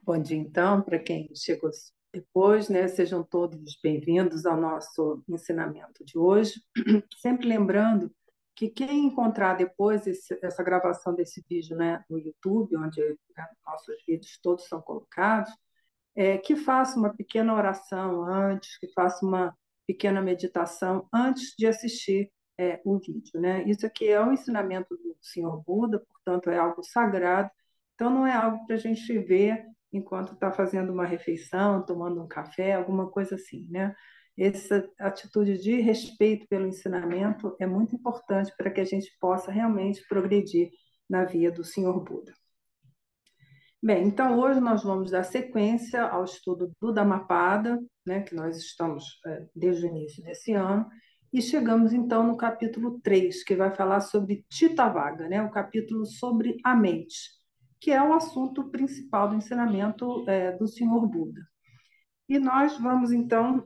Bom dia, então, para quem chegou depois, né? Sejam todos bem-vindos ao nosso ensinamento de hoje. Sempre lembrando que quem encontrar depois essa gravação desse vídeo, né, no YouTube, onde, né, nossos vídeos todos são colocados, que faça uma pequena oração antes, que faça uma pequena meditação antes de assistir o vídeo, né? Isso aqui é um ensinamento do Senhor Buda, portanto, é algo sagrado, então não é algo para a gente ver enquanto está fazendo uma refeição, tomando um café, alguma coisa assim, né? Essa atitude de respeito pelo ensinamento é muito importante para que a gente possa realmente progredir na via do Senhor Buda. Bem, então hoje nós vamos dar sequência ao estudo do Dhammapada, né, que nós estamos desde o início desse ano, e chegamos então no capítulo 3, que vai falar sobre Chittavagga, né, o capítulo sobre a mente, que é o assunto principal do ensinamento do Senhor Buda. E nós vamos então,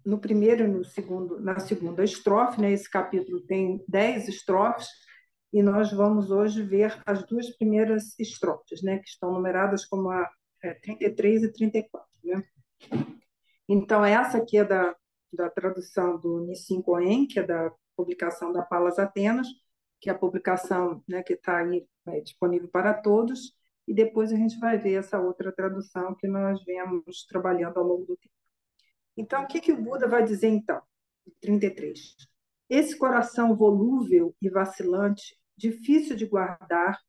no primeiro e no segundo, na segunda estrofe, né, esse capítulo tem 10 estrofes, e nós vamos hoje ver as duas primeiras estrofes, né, que estão numeradas como a 33 e 34. Né? Então, essa aqui é da tradução do Nissim Cohen, que é da publicação da Palas Atenas, que é a publicação, né, que está aí disponível para todos, e depois a gente vai ver essa outra tradução que nós viemos trabalhando ao longo do tempo. Então, o que o Buda vai dizer, então? 33. Esse coração volúvel e vacilante, difícil de guardar,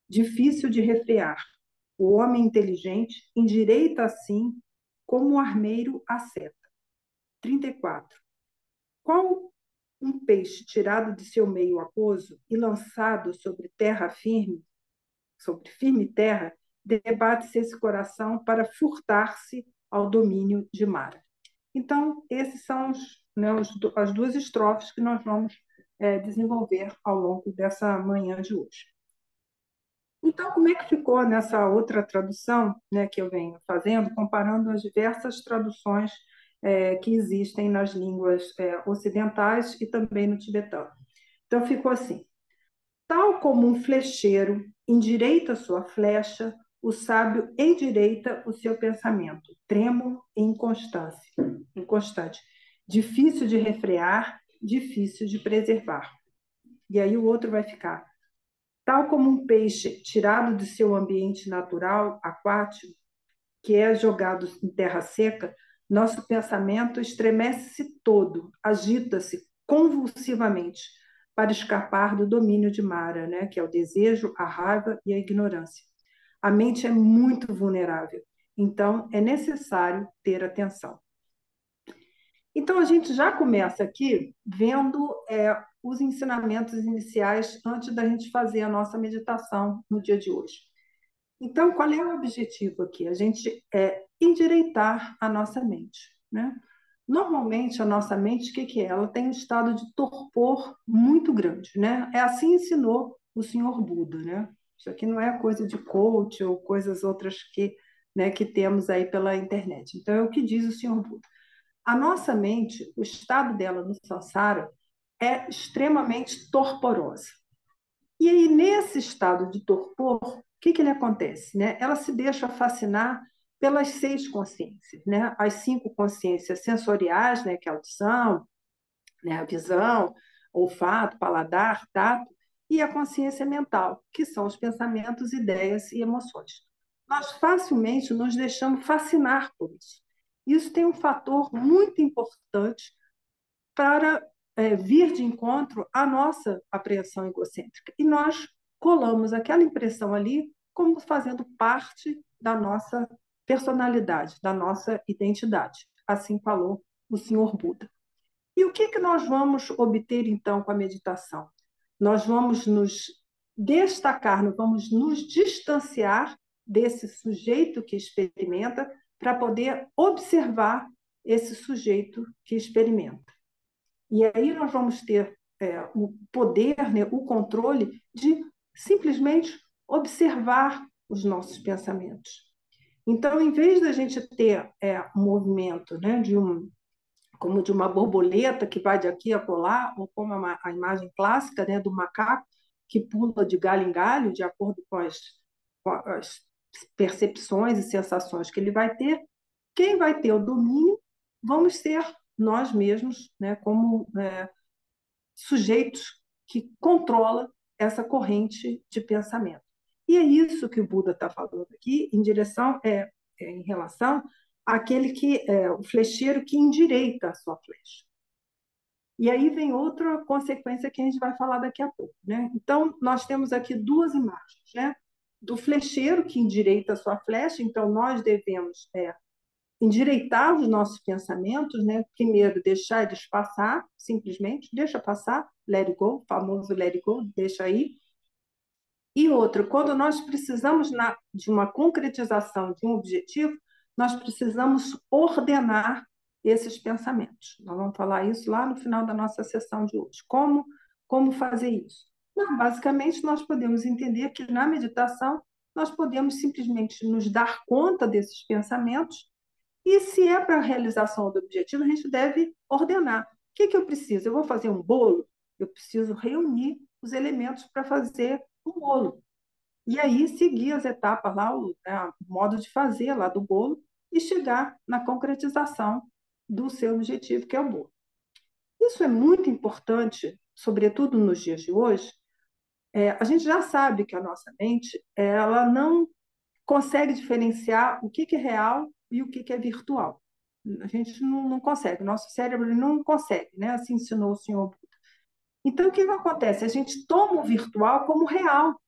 difícil de refrear. O homem inteligente endireita assim como o armeiro a seta. 34. Qual um peixe tirado de seu meio aquoso e lançado sobre terra firme, sobre firme terra, debate-se esse coração para furtar-se ao domínio de Mara. Então, esses são as duas estrofes que nós vamos desenvolver ao longo dessa manhã de hoje. Então, como é que ficou nessa outra tradução, né, que eu venho fazendo, comparando as diversas traduções que existem nas línguas ocidentais e também no tibetano? Então, ficou assim: tal como um flecheiro endireita sua flecha, o sábio endireita o seu pensamento, trêmulo e inconstante, difícil de refrear, difícil de preservar. E aí o outro vai ficar: tal como um peixe tirado de seu ambiente natural, aquático, que é jogado em terra seca, nosso pensamento estremece-se todo, agita-se convulsivamente para escapar do domínio de Mara, né, que é o desejo, a raiva e a ignorância. A mente é muito vulnerável, então é necessário ter atenção. Então, a gente já começa aqui vendo os ensinamentos iniciais antes da gente fazer a nossa meditação no dia de hoje. Então, qual é o objetivo aqui? A gente endireitar a nossa mente, né? Normalmente, a nossa mente, o que é? Ela tem um estado de torpor muito grande, né? Assim ensinou o Senhor Buda, né? Isso aqui não é coisa de coach ou coisas outras né, que temos aí pela internet. Então, é o que diz o Senhor Buda. A nossa mente, o estado dela no samsara é extremamente torporosa. E aí, nesse estado de torpor, o que ele acontece? Né? Ela se deixa fascinar pelas 6 consciências, né? As 5 consciências sensoriais, né? Que é a audição, né? A visão, olfato, paladar, tato, e a consciência mental, que são os pensamentos, ideias e emoções. Nós facilmente nos deixamos fascinar por isso. Isso tem um fator muito importante para vir de encontro à nossa apreensão egocêntrica. E nós colamos aquela impressão ali como fazendo parte da nossa personalidade, da nossa identidade. Assim falou o Senhor Buda. E o que nós vamos obter, então, com a meditação? Nós vamos nos destacar, nós vamos nos distanciar desse sujeito que experimenta para poder observar esse sujeito que experimenta. E aí nós vamos ter o poder, né, o controle de simplesmente observar os nossos pensamentos. Então, em vez da gente ter um movimento, né, como de uma borboleta que vai de aqui a colar, ou como a imagem clássica, né, do macaco que pula de galho em galho, de acordo com as percepções e sensações que ele vai ter, quem vai ter o domínio vamos ser nós mesmos, né, como sujeitos que controlam essa corrente de pensamento. E é isso que o Buda está falando aqui, em relação àquele o flecheiro que endireita a sua flecha. E aí vem outra consequência que a gente vai falar daqui a pouco, né? Então, nós temos aqui duas imagens, né? Do flecheiro que endireita a sua flecha, então nós devemos endireitar os nossos pensamentos, né? Primeiro, deixar eles passar, simplesmente, deixa passar, let it go, famoso let it go, deixa aí. E outra, quando nós precisamos de uma concretização de um objetivo, nós precisamos ordenar esses pensamentos. Nós vamos falar isso lá no final da nossa sessão de hoje. Como fazer isso? Não, basicamente, nós podemos entender que na meditação nós podemos simplesmente nos dar conta desses pensamentos e se é para a realização do objetivo, a gente deve ordenar. O que eu preciso? Eu vou fazer um bolo? Eu preciso reunir os elementos para fazer o bolo. E aí seguir as etapas lá, o modo de fazer lá do bolo e chegar na concretização do seu objetivo, que é o bolo. Isso é muito importante, sobretudo nos dias de hoje. A gente já sabe que a nossa mente ela não consegue diferenciar o que é real e o que é virtual. A gente não consegue, o nosso cérebro não consegue, né? Assim ensinou o senhor Buda. Então, o que acontece? A gente toma o virtual como real.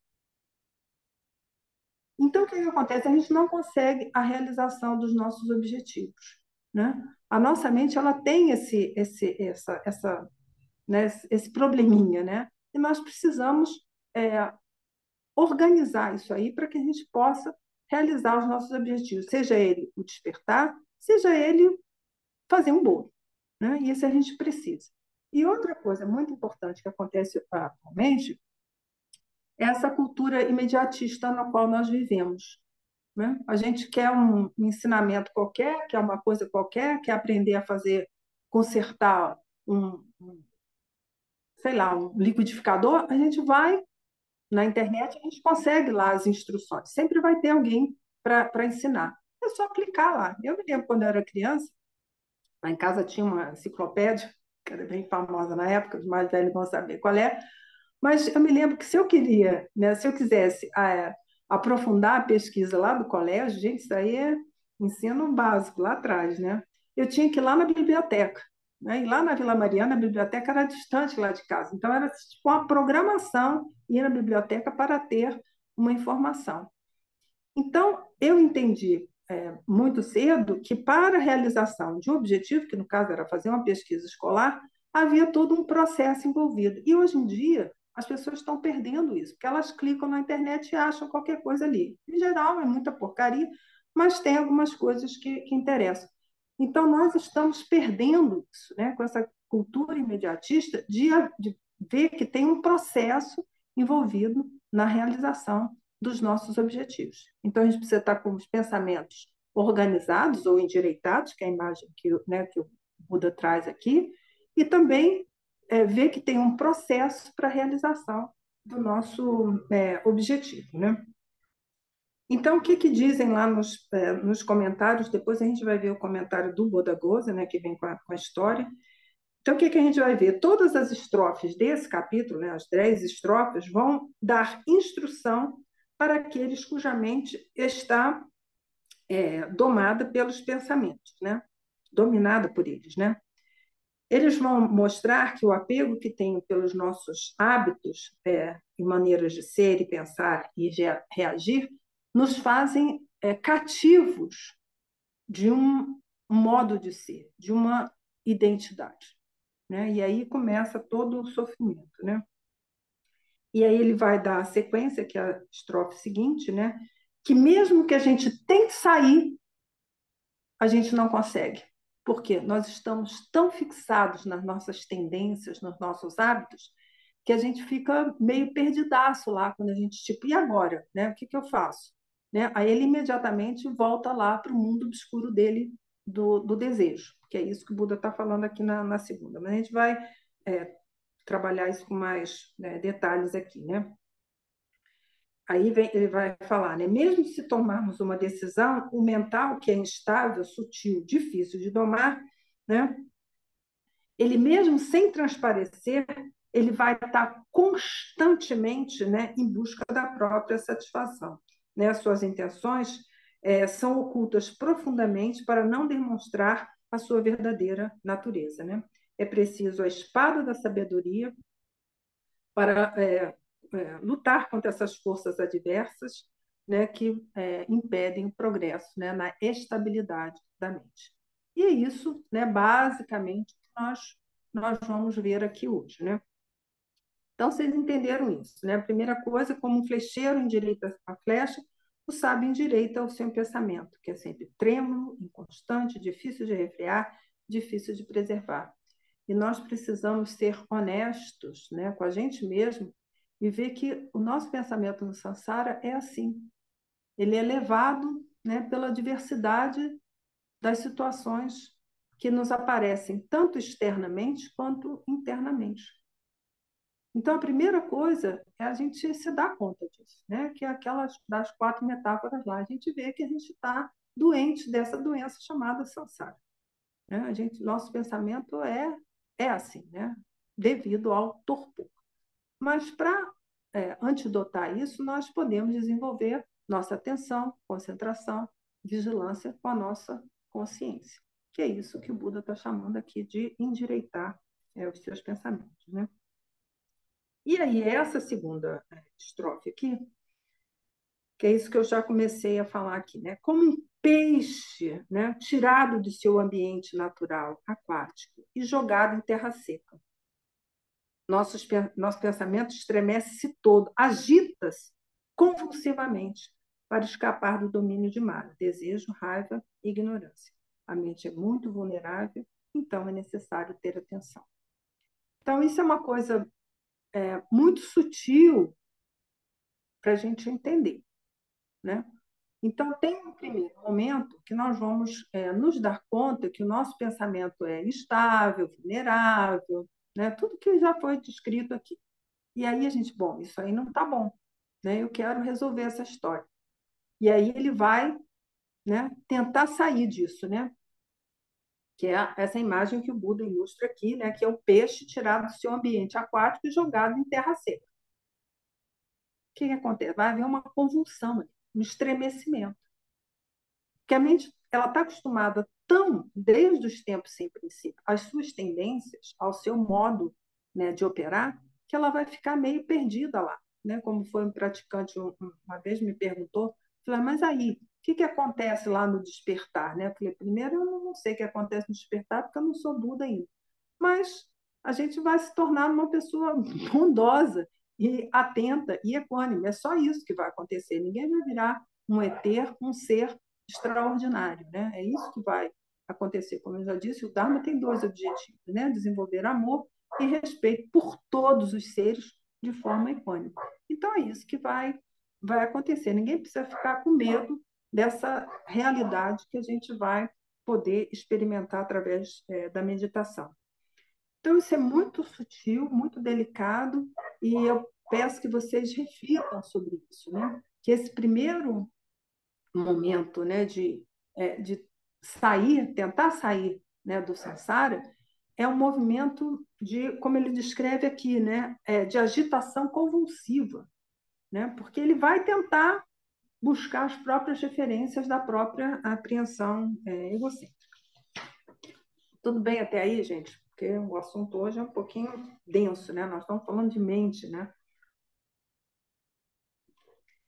Então, o que acontece? A gente não consegue a realização dos nossos objetivos, né? A nossa mente ela tem né, esse probleminha, né? E nós precisamos é, organizar isso aí para que a gente possa realizar os nossos objetivos, seja ele o despertar, seja ele fazer um bolo, né? E isso a gente precisa. E outra coisa muito importante que acontece atualmente é essa cultura imediatista na qual nós vivemos, né? A gente quer um ensinamento qualquer, quer uma coisa qualquer, quer aprender a fazer, consertar sei lá, um liquidificador, a gente vai na internet, a gente consegue lá as instruções. Sempre vai ter alguém para ensinar. É só clicar lá. Eu me lembro quando eu era criança, lá em casa tinha uma enciclopédia, que era bem famosa na época, os mais velhos vão saber qual é, mas eu me lembro que se eu queria, né, se eu quisesse aprofundar a pesquisa lá do colégio, gente, isso aí é ensino básico, lá atrás, né? Eu tinha que ir lá na biblioteca, né? E lá na Vila Mariana, a biblioteca era distante lá de casa. Então, era tipo uma programação ir na biblioteca para ter uma informação. Então, eu entendi muito cedo que para a realização de um objetivo, que no caso era fazer uma pesquisa escolar, havia todo um processo envolvido. E hoje em dia, as pessoas estão perdendo isso, porque elas clicam na internet e acham qualquer coisa ali. Em geral, é muita porcaria, mas tem algumas coisas que interessam. Então, nós estamos perdendo isso, né, com essa cultura imediatista de ver que tem um processo envolvido na realização dos nossos objetivos. Então, a gente precisa estar com os pensamentos organizados ou endireitados, que é a imagem que o Buda traz aqui, e também ver que tem um processo para a realização do nosso objetivo, né? Então, o que dizem lá nos comentários? Depois a gente vai ver o comentário do Bodhisattva, né, que vem com a história. Então, o que a gente vai ver? Todas as estrofes desse capítulo, né, as 10 estrofes, vão dar instrução para aqueles cuja mente está domada pelos pensamentos, né? Dominada por eles, né? Eles vão mostrar que o apego que tem pelos nossos hábitos e maneiras de ser e pensar e reagir nos fazem cativos de um modo de ser, de uma identidade, né? E aí começa todo o sofrimento, né? E aí ele vai dar a sequência, que é a estrofe seguinte, né? Que mesmo que a gente tente sair, a gente não consegue. Por quê? Nós estamos tão fixados nas nossas tendências, nos nossos hábitos, que a gente fica meio perdidaço lá quando a gente, tipo, e agora? Né? O que eu faço? Né? Aí ele imediatamente volta lá para o mundo obscuro dele, do desejo, que é isso que o Buda está falando aqui na segunda. Mas a gente vai trabalhar isso com mais detalhes aqui, né? Aí ele vai falar, né? Mesmo se tomarmos uma decisão, o mental, que é instável, sutil, difícil de domar, né? Ele mesmo sem transparecer, ele vai estar constantemente, né, em busca da própria satisfação. Né? Suas intenções são ocultas profundamente para não demonstrar a sua verdadeira natureza. Né? É preciso a espada da sabedoria para lutar contra essas forças adversas, né, que impedem o progresso, né, na estabilidade da mente. E é isso, né, basicamente, que nós vamos ver aqui hoje. Né? Então, vocês entenderam isso. Né? A primeira coisa, como um flecheiro endireita a flecha, o sábio endireita o seu pensamento, que é sempre trêmulo, inconstante, difícil de refrear, difícil de preservar. E nós precisamos ser honestos, né, com a gente mesmo e ver que o nosso pensamento no Sansara é assim. Ele é levado, né, pela diversidade das situações que nos aparecem, tanto externamente quanto internamente. Então, a primeira coisa é a gente se dar conta disso, né? Que é aquelas das 4 metáforas lá. A gente vê que a gente está doente dessa doença chamada Sansara. Né? Nosso pensamento é assim, né? Devido ao torpor. Mas para antidotar isso, nós podemos desenvolver nossa atenção, concentração, vigilância com a nossa consciência, que é isso que o Buda está chamando aqui de endireitar os seus pensamentos. Né? E aí, essa segunda estrofe aqui, que é isso que eu já comecei a falar aqui, né? Como um peixe, né, tirado do seu ambiente natural, aquático, e jogado em terra seca. Nosso pensamento estremece-se todo, agita-se convulsivamente para escapar do domínio de Mara, desejo, raiva e ignorância. A mente é muito vulnerável, então é necessário ter atenção. Então, isso é uma coisa muito sutil para a gente entender. Né? Então, tem um primeiro momento que nós vamos nos dar conta que o nosso pensamento é instável, vulnerável, né? Tudo que já foi descrito aqui. E aí a gente, bom, isso aí não está bom, né? Eu quero resolver essa história. E aí ele vai, né, tentar sair disso, né? Que é essa imagem que o Buda ilustra aqui, né? Que é o peixe tirado do seu ambiente aquático e jogado em terra seca. O que acontece? Vai haver uma convulsão, um estremecimento. Porque a mente ela está acostumada tão, desde os tempos sem princípio, às suas tendências, ao seu modo, né, de operar, que ela vai ficar meio perdida lá. Né? Como foi um praticante uma vez me perguntou, falei, mas aí, o que acontece lá no despertar? Né? Eu falei, primeiro, eu não sei o que acontece no despertar, porque eu não sou Buda ainda. Mas a gente vai se tornar uma pessoa bondosa e atenta e equânime. É só isso que vai acontecer. Ninguém vai virar um ET, um ser extraordinário. Né? É isso que vai acontecer. Como eu já disse, o Dharma tem 2 objetivos, né? Desenvolver amor e respeito por todos os seres de forma equânime. Então, é isso que vai acontecer. Ninguém precisa ficar com medo dessa realidade que a gente vai poder experimentar através da meditação. Então, isso é muito sutil, muito delicado, e eu peço que vocês reflitam sobre isso, né? Que esse primeiro momento, né, de sair, tentar sair, né, do samsara, é um movimento de, como ele descreve aqui, né, de agitação convulsiva, né, porque ele vai tentar buscar as próprias referências da própria apreensão egocêntrica. Tudo bem até aí, gente? Porque o assunto hoje é um pouquinho denso, né? Nós estamos falando de mente, né?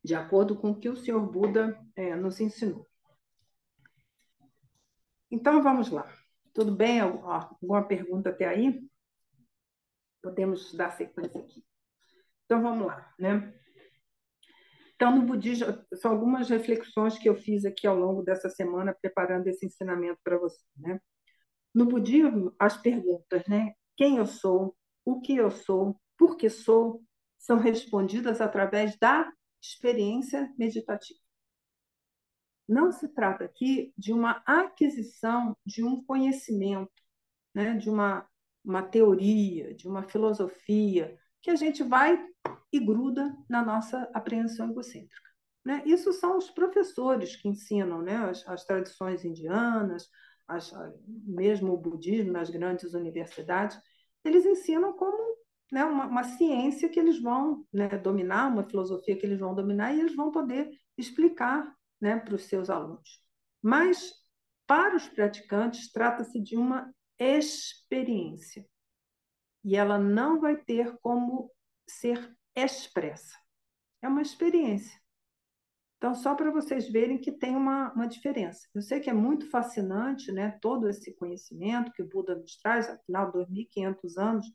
De acordo com o que o Senhor Buda nos ensinou. Então, vamos lá. Tudo bem? Alguma pergunta até aí? Podemos dar sequência aqui. Então, vamos lá, né? Então, no budismo, são algumas reflexões que eu fiz aqui ao longo dessa semana, preparando esse ensinamento para você, né? No budismo, as perguntas, né? Quem eu sou, o que eu sou, por que sou, são respondidas através da experiência meditativa. Não se trata aqui de uma aquisição de um conhecimento, né? De uma teoria, de uma filosofia, que a gente vai e gruda na nossa apreensão egocêntrica. Né? Isso são os professores que ensinam, né? As tradições indianas, mesmo o budismo nas grandes universidades, eles ensinam como, né, uma ciência que eles vão, né, dominar, uma filosofia que eles vão dominar e eles vão poder explicar, né, para os seus alunos. Mas, para os praticantes, trata-se de uma experiência. E ela não vai ter como ser expressa. É uma experiência. Então, só para vocês verem que tem uma diferença. Eu sei que é muito fascinante, né, todo esse conhecimento que o Buda nos traz, afinal, 2.500 anos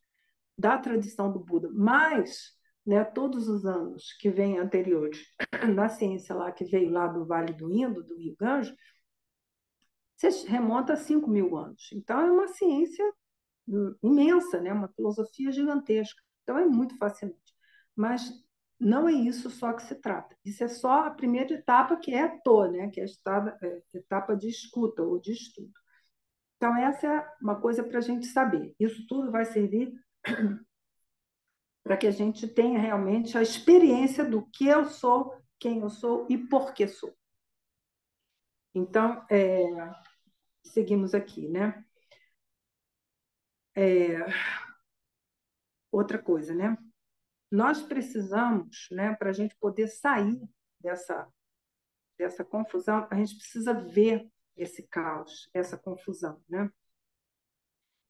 da tradição do Buda, mas, né, todos os anos que vêm anteriores da ciência lá, que veio lá do Vale do Indo, do Rio Ganges, você remonta a 5.000 anos. Então, é uma ciência imensa, né? Uma filosofia gigantesca. Então é muito fascinante. Mas não é isso só que se trata. Isso é só a primeira etapa, que é a TO, né? Que é a etapa de escuta ou de estudo. Então, essa é uma coisa para a gente saber. Isso tudo vai servir para que a gente tenha realmente a experiência do que eu sou, quem eu sou e por que sou. Então, seguimos aqui, né? Outra coisa, né? Nós precisamos, né, para a gente poder sair dessa confusão, a gente precisa ver esse caos, essa confusão, né?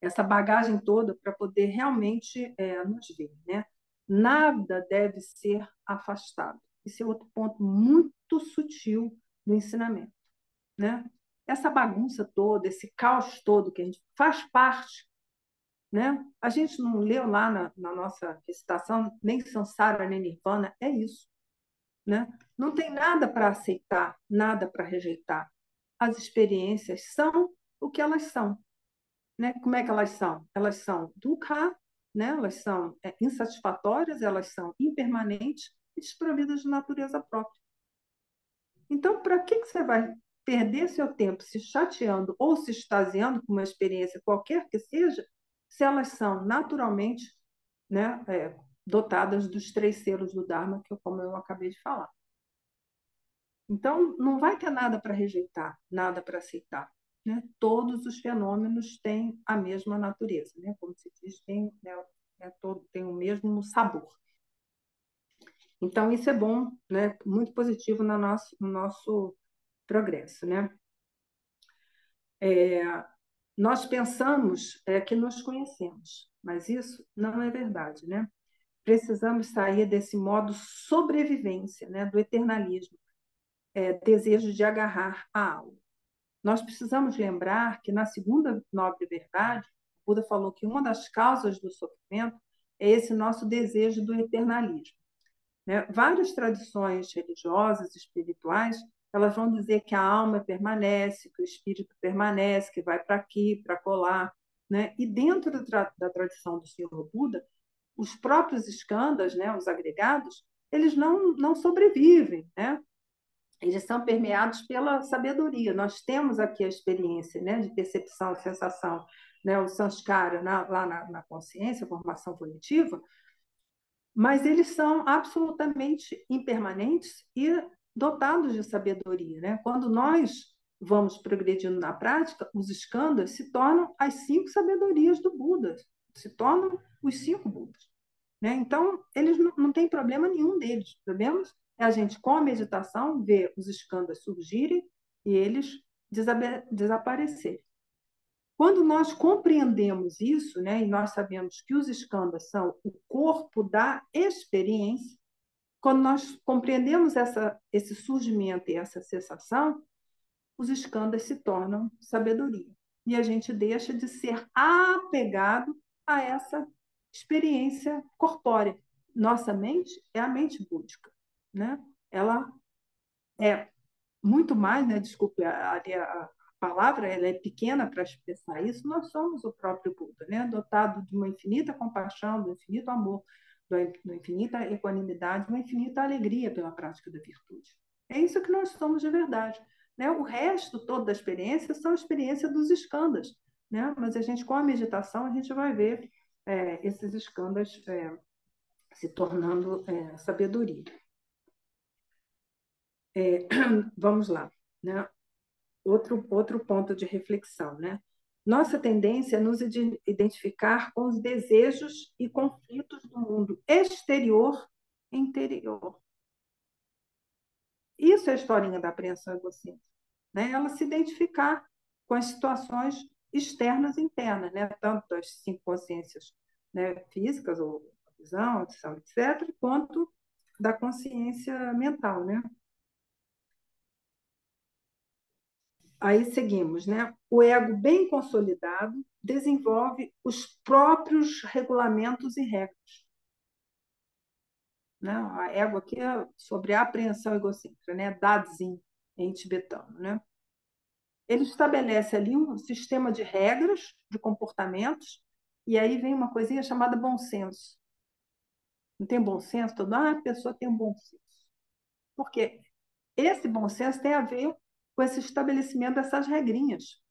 Essa bagagem toda para poder realmente nos ver, né? Nada deve ser afastado. Esse é outro ponto muito sutil do ensinamento, né? Essa bagunça toda, esse caos todo que a gente faz parte, né? A gente não leu lá na nossa recitação nem Samsara nem Nirvana, é isso, né? Não tem nada para aceitar, nada para rejeitar. As experiências são o que elas são, né? Como é que elas são? Elas são dukkha, né? Elas são insatisfatórias, elas são impermanentes e desprovidas de natureza própria. Então, para que você vai perder seu tempo se chateando ou se extasiando com uma experiência qualquer que seja, se elas são naturalmente, né, dotadas dos 3 selos do Dharma, como eu acabei de falar? Então, não vai ter nada para rejeitar, nada para aceitar. Né? Todos os fenômenos têm a mesma natureza, né? Como se diz, tem o mesmo sabor. Então, isso é bom, né? Muito positivo no nosso progresso. Né? Nós pensamos que nos conhecemos, mas isso não é verdade. Né? Precisamos sair desse modo sobrevivência, né? Do eternalismo, desejo de agarrar a alma. Nós precisamos lembrar que, na segunda nobre verdade, o Buda falou que uma das causas do sofrimento é esse nosso desejo do eternalismo. Né? Várias tradições religiosas, espirituais, elas vão dizer que a alma permanece, que o espírito permanece, que vai para aqui, para colar. Né? E dentro da tradição do Senhor Buda, os próprios skandhas, né, os agregados, eles não sobrevivem, né? Eles são permeados pela sabedoria. Nós temos aqui a experiência, né, de percepção, sensação, né, o sanskara lá na consciência, formação volitiva, mas eles são absolutamente impermanentes e dotados de sabedoria. Né? Quando nós vamos progredindo na prática, os skandhas se tornam as 5 sabedorias do Buda, se tornam os 5 Budas. Né? Então, eles não têm problema nenhum deles. Sabemos? É a gente, com a meditação, ver os skandhas surgirem e eles desaparecerem. Quando nós compreendemos isso, né, e nós sabemos que os skandhas são o corpo da experiência, quando nós compreendemos esse surgimento e essa cessação, os skandhas se tornam sabedoria. E a gente deixa de ser apegado a essa experiência corpórea. Nossa mente é a mente búdica, né? Ela é muito mais, né? Desculpe, a palavra ela é pequena para expressar isso. Nós somos o próprio Buda, né? Dotado de uma infinita compaixão, do infinito amor, da infinita equanimidade, uma infinita alegria pela prática da virtude. É isso que nós somos de verdade. Né? O resto todo da experiência são a experiência dos skandhas, né? Mas a gente, com a meditação, a gente vai ver esses skandhas se tornando sabedoria. Vamos lá, né? Outro ponto de reflexão, né? Nossa tendência é nos identificar com os desejos e conflitos do mundo exterior e interior. Isso é a historinha da apreensão egocêntrica, né? Ela se identificar com as situações externas e internas, né? Tanto das cinco consciências, né, físicas, ou visão, audição, etc., quanto da consciência mental, né? Aí seguimos, né? O ego bem consolidado desenvolve os próprios regulamentos e regras, né? A ego aqui é sobre a apreensão egocêntrica, né? Dadzin, em tibetano, né? Ele estabelece ali um sistema de regras, de comportamentos, e aí vem uma coisinha chamada bom senso. Não tem bom senso? A pessoa tem um bom senso. Porque esse bom senso tem a ver com esse estabelecimento dessas regrinhas.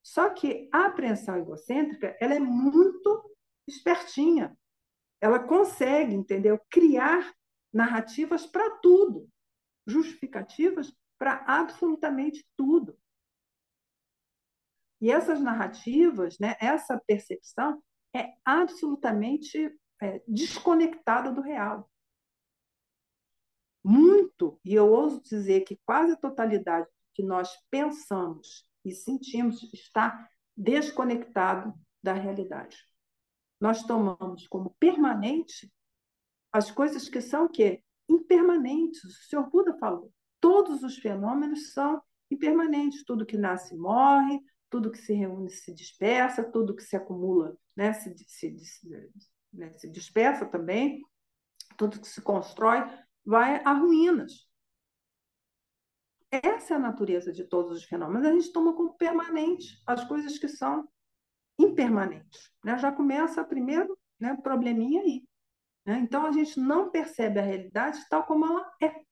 Só que a apreensão egocêntrica, ela é muito espertinha. Ela consegue, entendeu? Criar narrativas para tudo, justificativas para absolutamente tudo. E essas narrativas, né, essa percepção é absolutamente desconectada do real. Muito, e eu ouso dizer que quase a totalidade do que nós pensamos e sentimos está desconectado da realidade. Nós tomamos como permanente as coisas que são o quê? Impermanentes. O senhor Buda falou. Todos os fenômenos são impermanentes. Tudo que nasce morre, tudo que se reúne se dispersa, tudo que se acumula, né, se dispersa também, tudo que se constrói vai a ruínas. Essa é a natureza de todos os fenômenos. A gente toma como permanente as coisas que são impermanentes, né? Já começa primeiro, né, probleminha aí. Né? Então, a gente não percebe a realidade tal como ela é.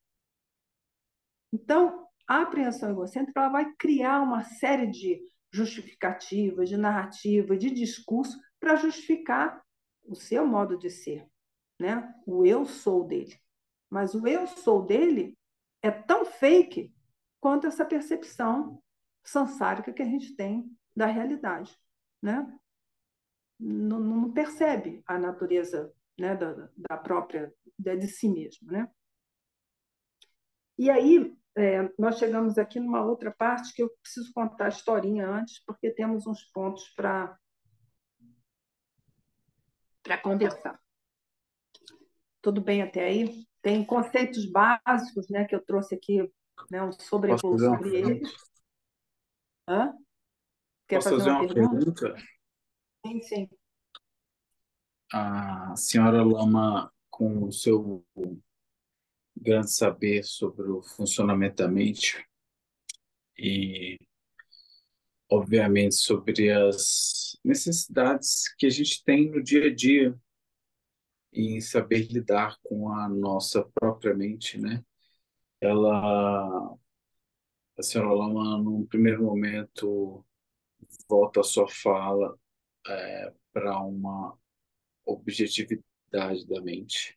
Então, a apreensão egocêntrica ela vai criar uma série de justificativas, de narrativa, de discurso para justificar o seu modo de ser, né? O eu sou dele. Mas o eu sou dele é tão fake quanto essa percepção sansárica que a gente tem da realidade, né? Não percebe a natureza, né, da própria, de si mesmo, né? E aí, nós chegamos aqui numa outra parte que eu preciso contar a historinha antes, porque temos uns pontos para conversar. Tudo bem até aí? Tem conceitos básicos, né, que eu trouxe aqui, né, um Posso sobrevoo fazer uma sobre pergunta? eles. Hã? Quer Posso fazer fazer uma uma pergunta? pergunta? Sim, sim. A senhora Lama, com o seu grande saber sobre o funcionamento da mente e, obviamente, sobre as necessidades que a gente tem no dia a dia em saber lidar com a nossa própria mente, né? Ela, a senhora Lama, num primeiro momento, volta a sua fala para uma objetividade da mente,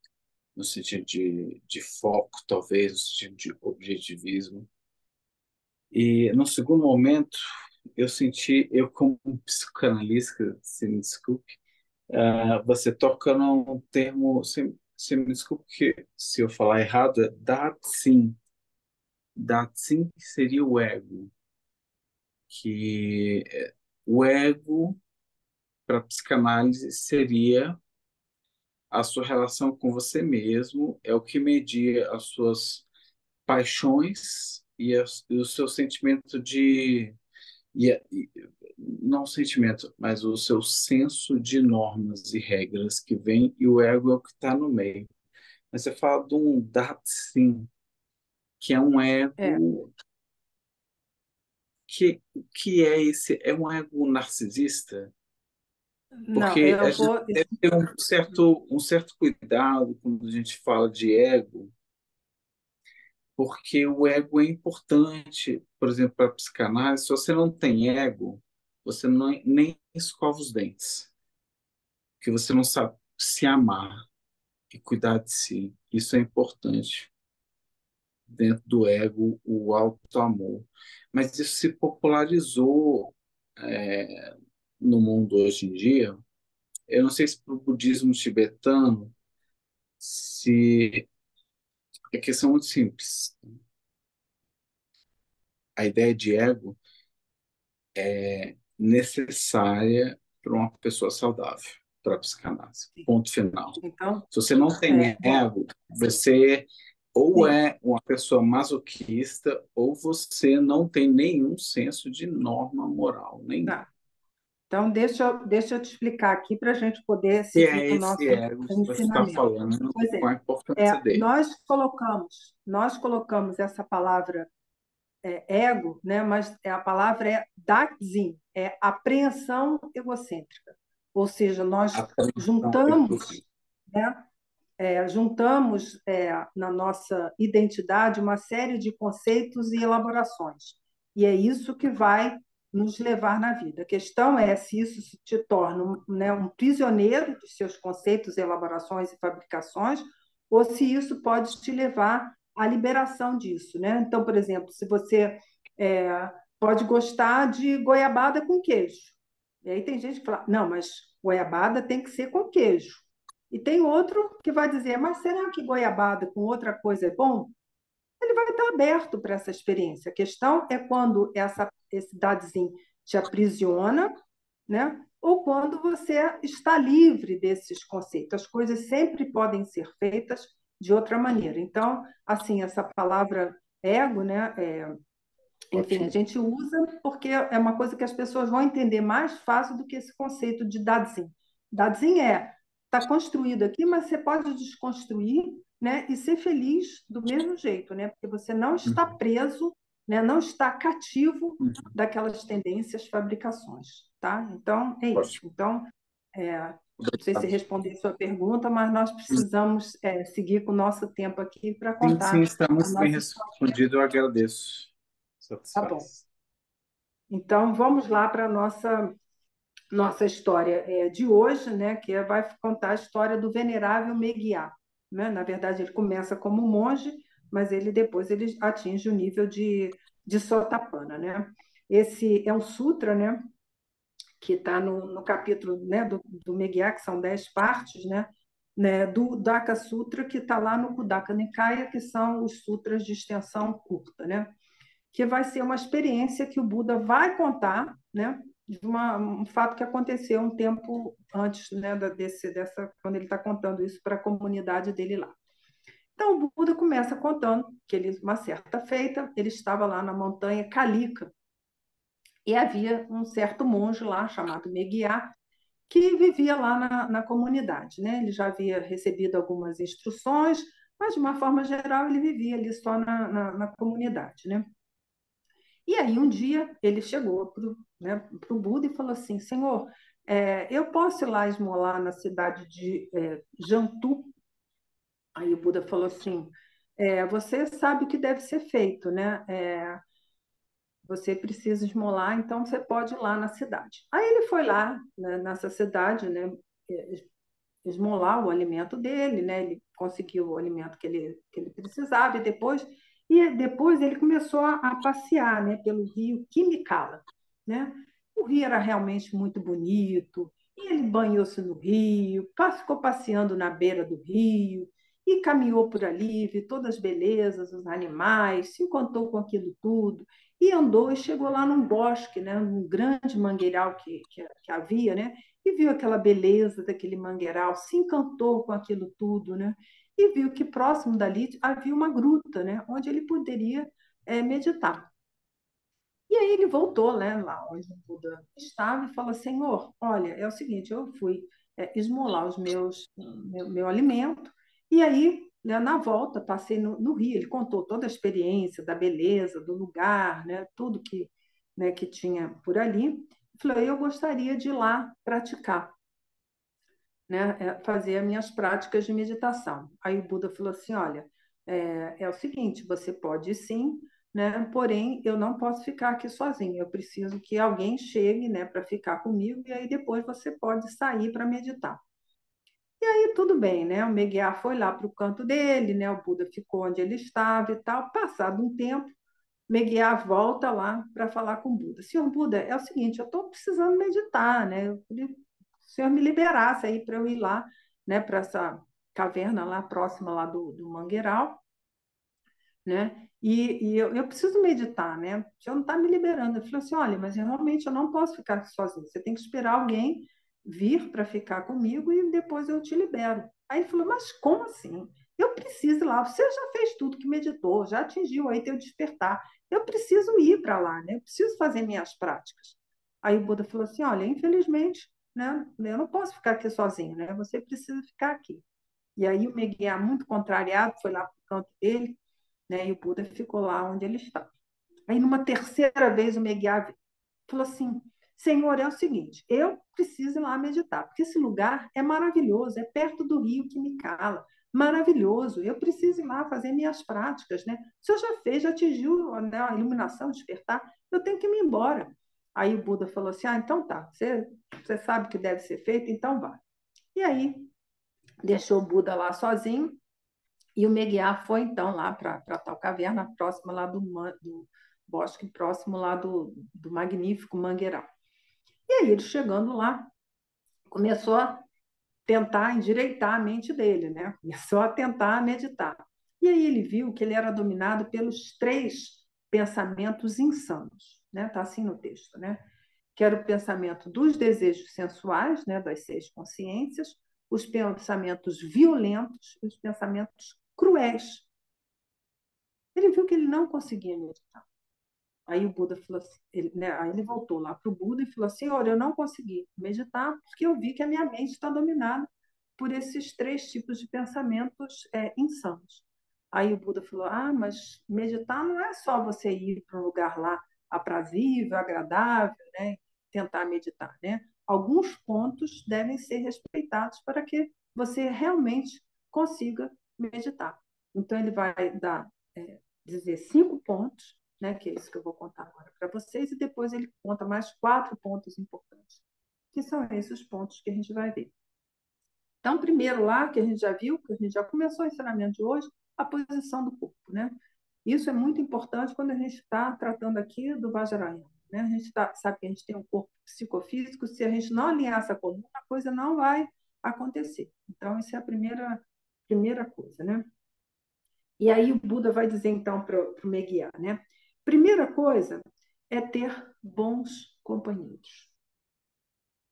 no sentido de foco, talvez, no sentido de objetivismo. E no segundo momento, eu senti, eu como psicanalista, se me desculpe, você toca num termo, se me desculpe se eu falar errado, é Datsin. Datsin seria o ego, que o ego, para psicanálise, seria a sua relação com você mesmo, é o que media as suas paixões e o seu sentimento não o sentimento, mas o seu senso de normas e regras que vem, e o ego é o que está no meio. Mas você fala de um Datsin, que é um É, ego que é esse, é um ego narcisista, não, porque a eu gente vou. deve ter um certo cuidado quando a gente fala de ego, porque o ego é importante, por exemplo, para a psicanálise. Se você não tem ego, você nem escova os dentes, porque você não sabe se amar. e cuidar de si. Isso é importante. Dentro do ego, o auto-amor. Mas isso se popularizou no mundo hoje em dia. Eu não sei se para o budismo tibetano, se a questão é muito simples. A ideia de ego necessária para uma pessoa saudável, para a psicanálise. Ponto final. Então, Se você não tem bom, ego, você ou sim, é uma pessoa masoquista ou você não tem nenhum senso de norma moral, nenhum. tá. Então, deixa eu te explicar aqui para a gente poder Que seguir é com o esse nosso ego que você está ensinamento. falando, Pois com a é, importância dele. nós colocamos essa palavra ego, né? Mas a palavra é Daxin, é apreensão egocêntrica. Ou seja, nós Atenção, juntamos, né? Juntamos na nossa identidade uma série de conceitos e elaborações. E é isso que vai nos levar na vida. A questão é se isso te torna né, um prisioneiro dos seus conceitos, elaborações e fabricações, ou se isso pode te levar à liberação disso. Né? Então, por exemplo, se você pode gostar de goiabada com queijo. E aí tem gente que fala, não, mas goiabada tem que ser com queijo. E tem outro que vai dizer, mas será que goiabada com outra coisa é bom? Ele vai estar aberto para essa experiência. A questão é quando esse dadozinho te aprisiona, né? Ou quando você está livre desses conceitos. As coisas sempre podem ser feitas de outra maneira. Então, assim, essa palavra ego, né? Enfim, a ótimo. gente usa porque é uma coisa que as pessoas vão entender mais fácil do que esse conceito de Dadzin. Dadzin está construído aqui, mas você pode desconstruir, né, e ser feliz do mesmo jeito, né, porque você não está Uhum. preso, né, não está cativo Uhum. daquelas tendências, fabricações, tá? Então, é isso. Ótimo. Então, não sei se Obrigado. respondi a sua pergunta, mas nós precisamos seguir com o nosso tempo aqui para Sim, sim, contar está a muito bem nossa história. respondido. Eu agradeço. Tá bom. Satisfaz. Então, vamos lá para a nossa história de hoje, né, que vai contar a história do venerável Meguiá. Né? Na verdade, ele começa como monge, mas depois ele atinge o nível de Sotapanna. Né? Esse é um sutra, né, que está no capítulo, né, do Meguiá, que são 10 partes, do Daka Sutra, que está lá no Kudaka Nikaya, que são os sutras de extensão curta. Né? Que vai ser uma experiência que o Buda vai contar, né, de um fato que aconteceu um tempo antes, né, quando ele está contando isso para a comunidade dele lá. Então, o Buda começa contando que uma certa feita, ele estava lá na montanha Kalika e havia um certo monge lá chamado Meguiá que vivia lá na comunidade, né? Ele já havia recebido algumas instruções, mas de uma forma geral ele vivia ali só na comunidade, né? E aí um dia ele chegou pro Buda e falou assim, Senhor, eu posso ir lá esmolar na cidade de Jantu? Aí o Buda falou assim, você sabe o que deve ser feito, né? Você precisa esmolar, então você pode ir lá na cidade. Aí ele foi lá, né, nessa cidade, né, esmolar o alimento dele, né? Ele conseguiu o alimento que ele precisava e depois ele começou a passear, né, pelo rio Quimicala, né? O rio era realmente muito bonito e ele banhou-se no rio, ficou passeando na beira do rio e caminhou por ali, viu todas as belezas, os animais, se encantou com aquilo tudo e andou e chegou lá num bosque, né, num grande mangueiral que havia, né? E viu aquela beleza daquele mangueiral, se encantou com aquilo tudo, né? E viu que próximo dali havia uma gruta, né? Onde ele poderia meditar. E aí ele voltou, né, lá onde o Buda estava e falou: Senhor, olha, é o seguinte, eu fui esmolar meu alimento, e aí, né, na volta, passei no rio. Ele contou toda a experiência da beleza, do lugar, né, tudo que tinha por ali. Falou: eu gostaria de ir lá praticar, né, fazer as minhas práticas de meditação. Aí o Buda falou assim: olha, é o seguinte, você pode ir sim, né, porém eu não posso ficar aqui sozinho, eu preciso que alguém chegue, né, para ficar comigo, e aí depois você pode sair para meditar. E tudo bem, né? O Meguiar foi lá para o canto dele, né? O Buda ficou onde ele estava e tal. Passado um tempo, Meguiar volta lá para falar com o Buda. Senhor Buda, é o seguinte, eu estou precisando meditar, né? Eu queria que o senhor me liberasse aí para eu ir lá, né? Para essa caverna lá próxima lá do Mangueiral, né? E eu preciso meditar, né? O senhor não está me liberando. Ele falou assim, olha, mas realmente eu não posso ficar aqui sozinho. Você tem que esperar alguém vir para ficar comigo e depois eu te libero. Aí ele falou, mas como assim? Eu preciso ir lá. Você já fez tudo que meditou, já atingiu aí teu despertar. Eu preciso ir para lá, né? Eu preciso fazer minhas práticas. Aí o Buda falou assim, olha, infelizmente, né? Eu não posso ficar aqui sozinho, né? Você precisa ficar aqui. E aí o Meguiá, muito contrariado, foi lá para o canto dele, né? E o Buda ficou lá onde ele estava. Aí, numa terceira vez, o Meguiá falou assim: Senhor, é o seguinte, eu preciso ir lá meditar, porque esse lugar é maravilhoso, é perto do rio que me cala. Maravilhoso, eu preciso ir lá fazer minhas práticas, né? O senhor já fez, já atingiu, né, a iluminação, despertar, eu tenho que ir embora. Aí o Buda falou assim: Ah, então tá, você sabe o que deve ser feito, então vai. E aí deixou o Buda lá sozinho, e o Meguiar foi, então, lá para tal caverna, próxima lá do bosque, próximo lá do magnífico Mangueiral. E aí, ele chegando lá, começou a tentar endireitar a mente dele, né? Começou a tentar meditar. E aí ele viu que ele era dominado pelos três pensamentos insanos, né? Está assim no texto, né? Que era o pensamento dos desejos sensuais, né? Das seis consciências, os pensamentos violentos e os pensamentos cruéis. Ele viu que ele não conseguia meditar. Aí o Buda falou assim, aí ele voltou lá para o Buda e falou assim, olha, eu não consegui meditar porque eu vi que a minha mente está dominada por esses três tipos de pensamentos insanos. Aí o Buda falou, mas meditar não é só você ir para um lugar lá aprazível, agradável, né? Tentar meditar, né? Alguns pontos devem ser respeitados para que você realmente consiga meditar. Então ele vai dizer 5 pontos, né, que é isso que eu vou contar agora para vocês, e depois ele conta mais 4 pontos importantes, que são esses os pontos que a gente vai ver. Então, primeiro lá, que a gente já viu, que a gente já começou o ensinamento de hoje, a posição do corpo, né? Isso é muito importante quando a gente está tratando aqui do Vajrayana, né? A gente sabe que a gente tem um corpo psicofísico, se a gente não alinhar essa coluna, a coisa não vai acontecer. Então, isso é a primeira coisa, né? E aí o Buda vai dizer então para o Meguiar, né? Primeira coisa é ter bons companheiros,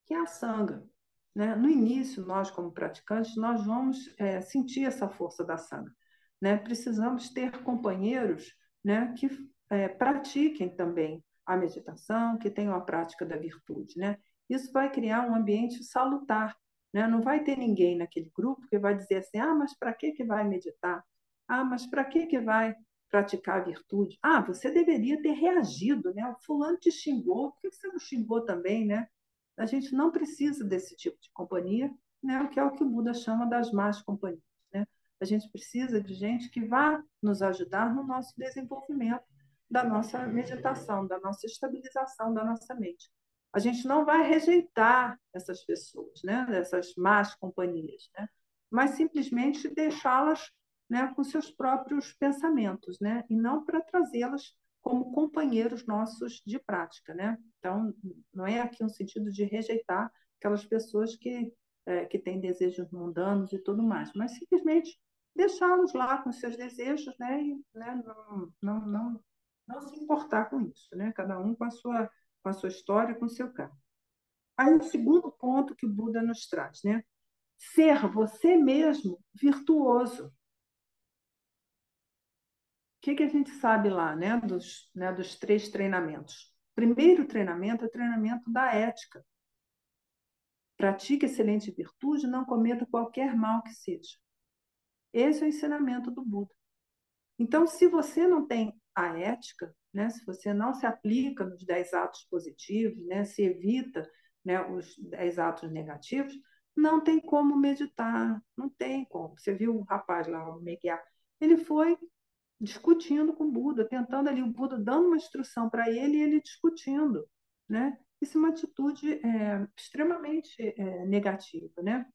que é a sanga, né? No início, nós como praticantes, nós vamos sentir essa força da sanga, né? Precisamos ter companheiros, né, que pratiquem também a meditação, que tenham a prática da virtude, né? Isso vai criar um ambiente salutar, né? Não vai ter ninguém naquele grupo que vai dizer assim, mas para que vai meditar? Mas para que vai praticar a virtude? Você deveria ter reagido, né? O fulano te xingou, por que você não xingou também, né? A gente não precisa desse tipo de companhia, né? Que é o que o Buda chama das más companhias, né? A gente precisa de gente que vá nos ajudar no nosso desenvolvimento da nossa meditação, da nossa estabilização da nossa mente. A gente não vai rejeitar essas pessoas, né? Essas más companhias, né? Mas simplesmente deixá-las, né, com seus próprios pensamentos, né? E não para trazê-las como companheiros nossos de prática, né? Então, não é aqui um sentido de rejeitar aquelas pessoas que têm desejos mundanos e tudo mais, mas simplesmente deixá-los lá com seus desejos, né? E né, não se importar com isso, né? Cada um com a sua história, com o seu caso. Aí, o segundo ponto que o Buda nos traz, né? Ser você mesmo virtuoso. Que a gente sabe lá, dos 3 treinamentos? Primeiro treinamento é o treinamento da ética. Pratique excelente virtude, não cometa qualquer mal que seja. Esse é o ensinamento do Buda. Então, se você não tem a ética, né, se você não se aplica nos 10 atos positivos, né, se evita, né, os 10 atos negativos, não tem como meditar, não tem como. Você viu o rapaz lá, o Meguiar, ele foi discutindo com o Buda, tentando ali, o Buda dando uma instrução para ele e ele discutindo, né? Isso é uma atitude extremamente negativa, né?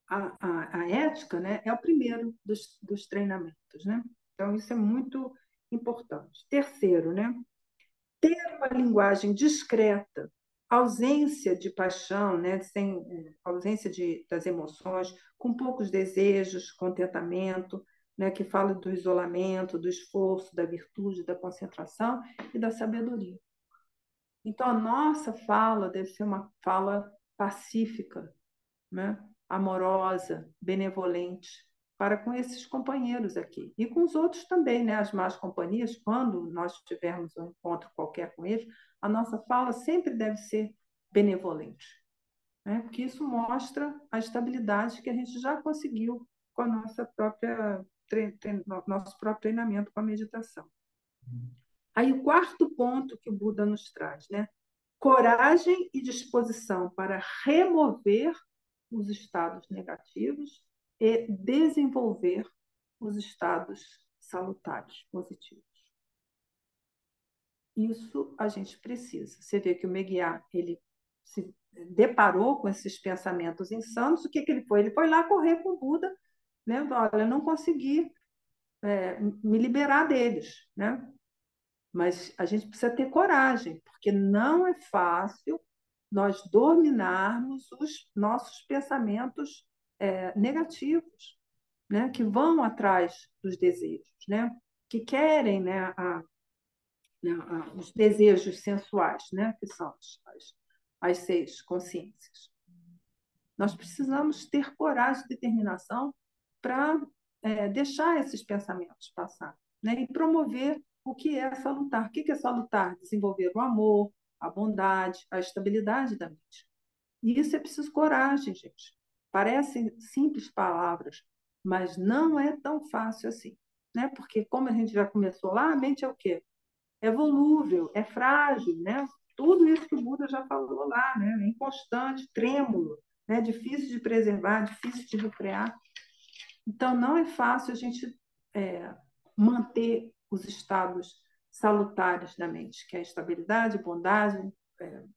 a ética, né, é o primeiro dos treinamentos, né? Então, isso é muito importante. Terceiro, né, ter uma linguagem discreta, ausência de paixão, né, ausência das emoções, com poucos desejos, contentamento, né, que fala do isolamento, do esforço, da virtude, da concentração e da sabedoria. Então, a nossa fala deve ser uma fala pacífica, né? Amorosa, benevolente, para com esses companheiros aqui. E com os outros também, né? As más companhias, quando nós tivermos um encontro qualquer com eles, a nossa fala sempre deve ser benevolente, né? Porque isso mostra a estabilidade que a gente já conseguiu com a nossa própria nosso próprio treinamento com a meditação. Aí o quarto ponto que o Buda nos traz, né? Coragem e disposição para remover os estados negativos e desenvolver os estados salutares, positivos. Isso a gente precisa. Você vê que o Meguiar, ele se deparou com esses pensamentos insanos, o que ele foi? Ele foi lá correr com o Buda, né? Olha, eu não consegui me liberar deles, né? Mas a gente precisa ter coragem, porque não é fácil nós dominarmos os nossos pensamentos negativos, né? Que vão atrás dos desejos, né? Que querem, né, os desejos sensuais, né? Que são as seis consciências. Nós precisamos ter coragem e determinação para deixar esses pensamentos passar, né? E promover o que é salutar. O que é salutar? Desenvolver o amor, a bondade, a estabilidade da mente. E isso é preciso coragem, gente. Parecem simples palavras, mas não é tão fácil assim, né? Porque como a gente já começou lá, a mente é o quê? É volúvel, é frágil, né? Tudo isso que o Buda já falou lá, né? É inconstante, trêmulo, né? Difícil de preservar, difícil de refrear. Então, não é fácil a gente manter os estados salutares da mente, que é a estabilidade, bondade,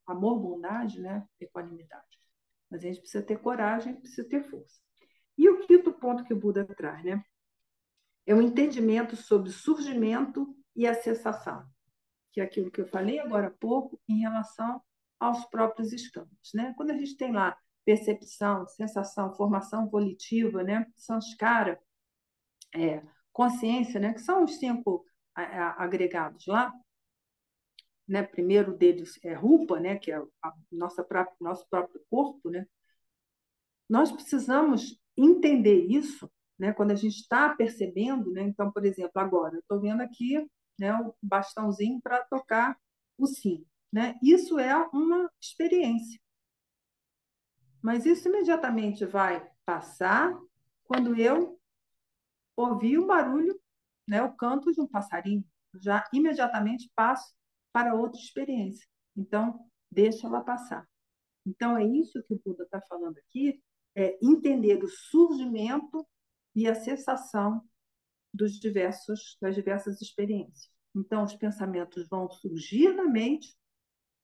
amor, bondade, né? Equanimidade. Mas a gente precisa ter coragem, precisa ter força. E o quinto ponto que o Buda traz, né? É o entendimento sobre o surgimento e a cessação, que é aquilo que eu falei agora há pouco em relação aos próprios escamas, né? Quando a gente tem lá percepção, sensação, formação volitiva, né? Sanskara, consciência, né? Que são os cinco agregados lá, né? Primeiro deles é rupa, né? Que é nosso próprio corpo, né? Nós precisamos entender isso, né? Quando a gente está percebendo, né? Então, por exemplo, agora eu estou vendo aqui, né? O bastãozinho para tocar o sino, né? Isso é uma experiência, mas isso imediatamente vai passar quando eu ouvir o barulho, né? O canto de um passarinho, já imediatamente passo para outra experiência. Então, deixa ela passar. Então, é isso que o Buda está falando aqui, é entender o surgimento e a cessação das diversas experiências. Então, os pensamentos vão surgir na mente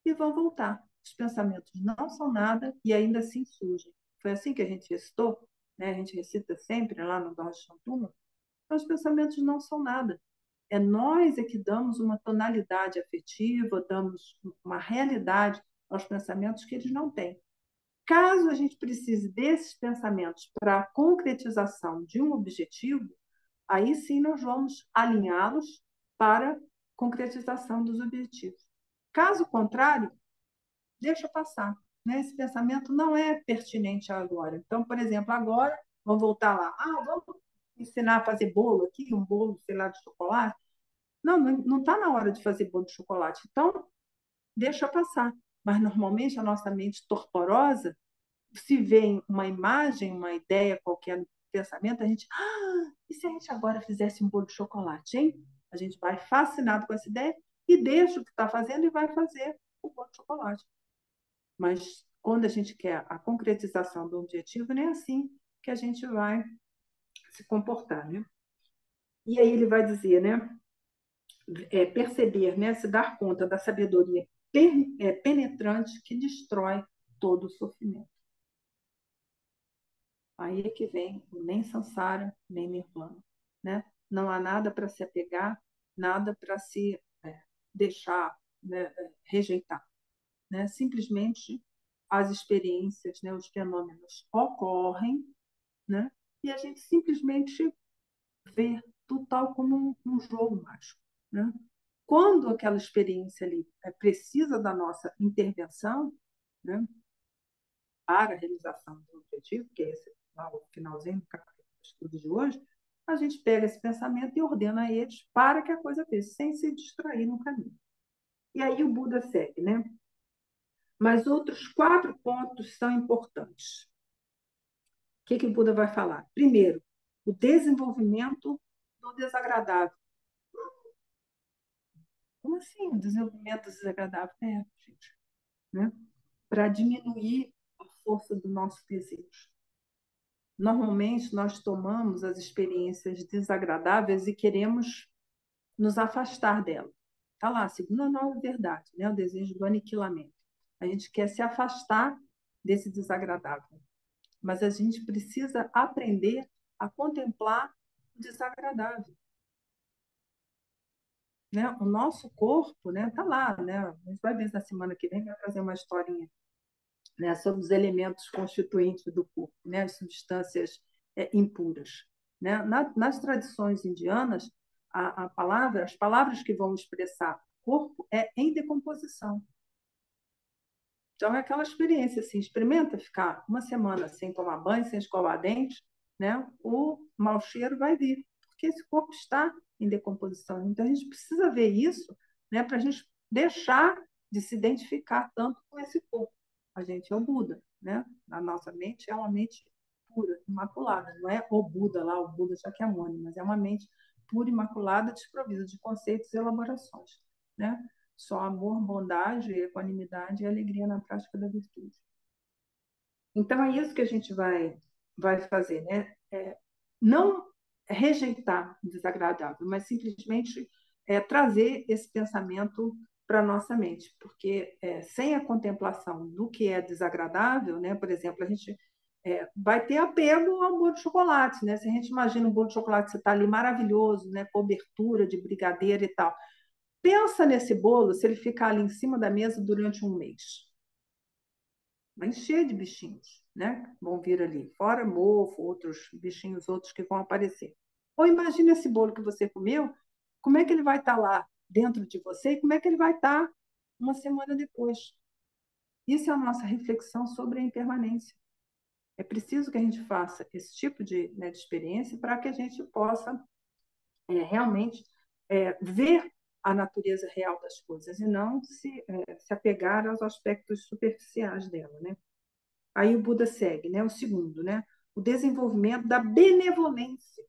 e vão voltar. Os pensamentos não são nada e ainda assim surgem. Foi assim que a gente recitou, né? A gente recita sempre lá no Dom Shantuma. Então, os pensamentos não são nada. É nós que damos uma tonalidade afetiva, damos uma realidade aos pensamentos que eles não têm. Caso a gente precise desses pensamentos para a concretização de um objetivo, aí sim nós vamos alinhá-los para a concretização dos objetivos. Caso contrário, deixa passar, né? Esse pensamento não é pertinente agora. Então, por exemplo, agora, vamos voltar lá. Vamos ensinar a fazer bolo aqui, um bolo, sei lá, de chocolate. Não está na hora de fazer bolo de chocolate. Então, deixa passar. Mas, normalmente, a nossa mente torporosa, se vê uma imagem, uma ideia qualquer no pensamento, a gente, e se a gente agora fizesse um bolo de chocolate, hein? A gente vai fascinado com essa ideia e deixa o que está fazendo e vai fazer o bolo de chocolate. Mas quando a gente quer a concretização do objetivo, não é assim que a gente vai se comportar, né? E aí ele vai dizer, né? Perceber, né? Se dar conta da sabedoria penetrante que destrói todo o sofrimento. Aí é que vem o nem samsara, nem nirvana, né? Não há nada para se apegar, nada para se deixar, né, rejeitar, né? Simplesmente as experiências, né, os fenômenos ocorrem, né? E a gente simplesmente vê tudo tal como um jogo mágico, né? Quando aquela experiência ali precisa da nossa intervenção, né, para a realização do objetivo, que é esse o finalzinho do estudo de hoje, a gente pega esse pensamento e ordena eles para que a coisa aconteça, sem se distrair no caminho. E aí o Buda segue, né? Mas outros 4 pontos são importantes. O Buda vai falar? Primeiro, o desenvolvimento do desagradável. Como assim? O desenvolvimento do desagradável? Gente, né? Para diminuir a força do nosso desejo. Normalmente, nós tomamos as experiências desagradáveis e queremos nos afastar dela. Está lá, a segunda nova verdade, né? O desejo do aniquilamento. A gente quer se afastar desse desagradável, mas a gente precisa aprender a contemplar o desagradável. Né? O nosso corpo, né, tá lá, né? A gente vai ver na semana que vem, vai fazer uma historinha, né, sobre os elementos constituintes do corpo, né, as substâncias impuras. Né? Nas tradições indianas, as palavras que vão expressar corpo é em decomposição. Então, é aquela experiência assim, experimenta ficar uma semana sem tomar banho, sem escovar dente, né? O mau cheiro vai vir, porque esse corpo está em decomposição. Então, a gente precisa ver isso, né, para a gente deixar de se identificar tanto com esse corpo. A gente é o Buda, né? A nossa mente é uma mente pura, imaculada. Não é o Buda lá, o Buda Shakyamuni, mas é uma mente pura, imaculada, desprovida de conceitos e elaborações, né? Só amor, bondade, equanimidade e alegria na prática da virtude. Então, é isso que a gente vai fazer, né? Não rejeitar o desagradável, mas simplesmente trazer esse pensamento para a nossa mente, porque sem a contemplação do que é desagradável, né? Por exemplo, a gente vai ter apego ao bolo de chocolate, né? Se a gente imagina um bolo de chocolate, você está ali maravilhoso, né? Cobertura de brigadeiro e tal. Pensa nesse bolo se ele ficar ali em cima da mesa durante um mês. Vai encher de bichinhos, né? Vão vir ali, fora mofo, outros bichinhos outros que vão aparecer. Ou imagine esse bolo que você comeu, como é que ele vai estar lá dentro de você e como é que ele vai estar uma semana depois. Isso é a nossa reflexão sobre a impermanência. É preciso que a gente faça esse tipo de experiência para que a gente possa realmente ver a natureza real das coisas e não se apegar aos aspectos superficiais dela, né? Aí o Buda segue, né? O segundo, né? O desenvolvimento da benevolência.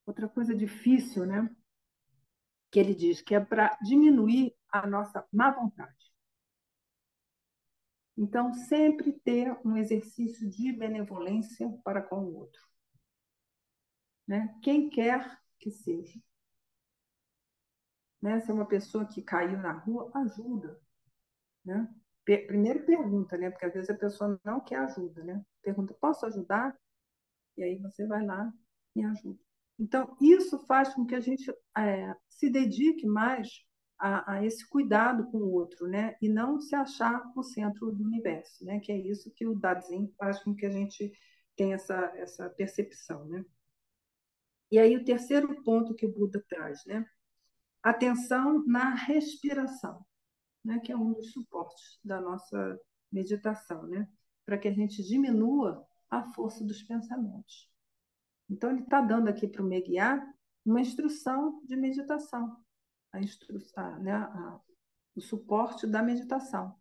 Outra coisa difícil, né? Que ele diz que é para diminuir a nossa má vontade. Então, sempre ter um exercício de benevolência para com o outro, né? Quem quer que seja. Né? Se é uma pessoa que caiu na rua, ajuda, né? Primeiro pergunta, né? Porque às vezes a pessoa não quer ajuda, né? Pergunta, posso ajudar? E aí você vai lá e ajuda. Então, isso faz com que a gente se dedique mais a esse cuidado com o outro, né? E não se achar o centro do universo, né? Que é isso que o Dadzin faz com que a gente tenha essa percepção, né? E aí o terceiro ponto que o Buda traz, né? Atenção na respiração, né, que é um dos suportes da nossa meditação, né, para que a gente diminua a força dos pensamentos. Então, ele está dando aqui para o Meguiar uma instrução de meditação, o suporte da meditação.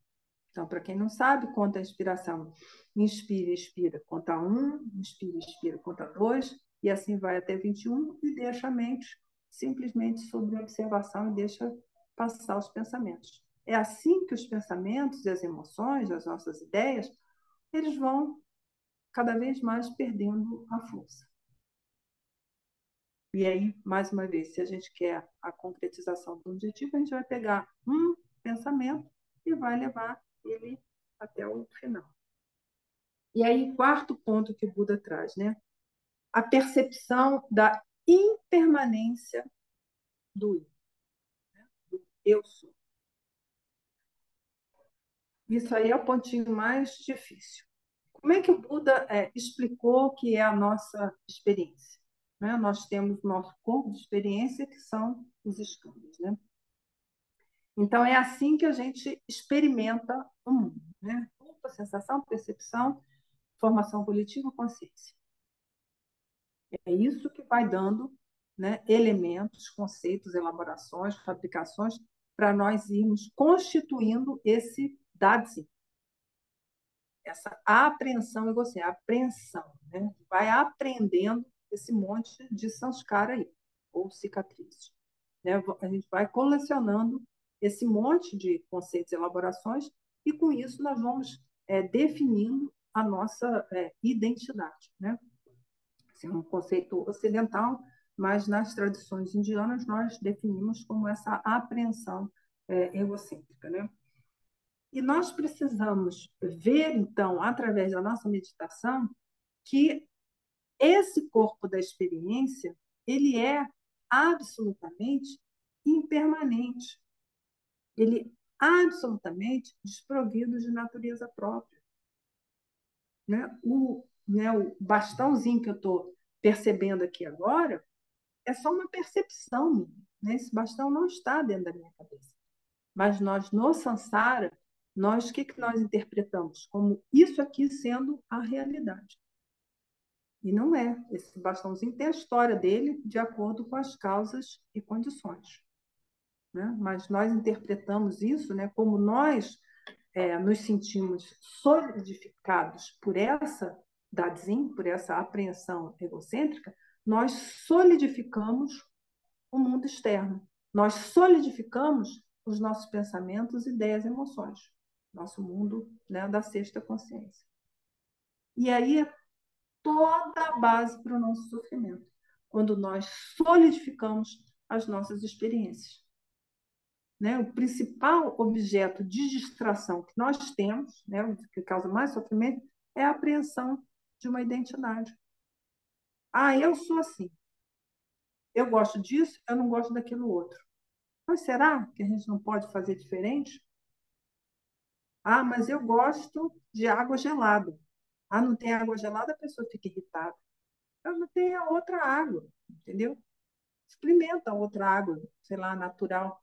Então, para quem não sabe, conta a inspiração. Inspira, expira, conta 1, inspira, expira, conta 2, e assim vai até 21 e deixa a mente simplesmente sob observação e deixa passar os pensamentos. É assim que os pensamentos e as emoções, as nossas ideias, eles vão cada vez mais perdendo a força. E aí, mais uma vez, se a gente quer a concretização do objetivo, a gente vai pegar um pensamento e vai levar ele até o final. E aí, quarto ponto que o Buda traz, né? A percepção da impermanência do eu sou. Isso aí é o pontinho mais difícil. Como é que o Buda explicou que é a nossa experiência? Né? Nós temos o nosso corpo de experiência, que são os escamas. Né? Então, é assim que a gente experimenta o mundo. Né? Culpa, sensação, percepção, formação coletiva, consciência. É isso que vai dando, né, elementos, conceitos, elaborações, fabricações, para nós irmos constituindo esse Dazi, essa apreensão egocêntrica, apreensão, né? Vai aprendendo esse monte de sanskara aí, ou cicatrizes. Né? A gente vai colecionando esse monte de conceitos e elaborações, e com isso nós vamos definindo a nossa identidade. Né? Esse é um conceito ocidental, mas nas tradições indianas nós definimos como essa apreensão egocêntrica. Né? E nós precisamos ver, então, através da nossa meditação, que esse corpo da experiência ele é absolutamente impermanente. Ele é absolutamente desprovido de natureza própria. O bastãozinho que eu estou percebendo aqui agora é só uma percepção minha. Né? Esse bastão não está dentro da minha cabeça. Mas nós, no Sansara, o que nós interpretamos? Como isso aqui sendo a realidade. E não é. Esse bastãozinho tem a história dele de acordo com as causas e condições. Né? Mas nós interpretamos isso, né, como nós nos sentimos solidificados por essa dadzin, por essa apreensão egocêntrica, nós solidificamos o mundo externo. Nós solidificamos os nossos pensamentos, ideias, emoções. Nosso mundo, né, da sexta consciência. E aí é toda a base para o nosso sofrimento, quando nós solidificamos as nossas experiências. Né? O principal objeto de distração que nós temos, né, o que causa mais sofrimento, é a apreensão de uma identidade. Ah, eu sou assim. Eu gosto disso, eu não gosto daquilo outro. Mas será que a gente não pode fazer diferente? Ah, mas eu gosto de água gelada. Ah, não tem água gelada, a pessoa fica irritada. Ah, não tem a outra água, entendeu? Experimenta outra água, sei lá, natural.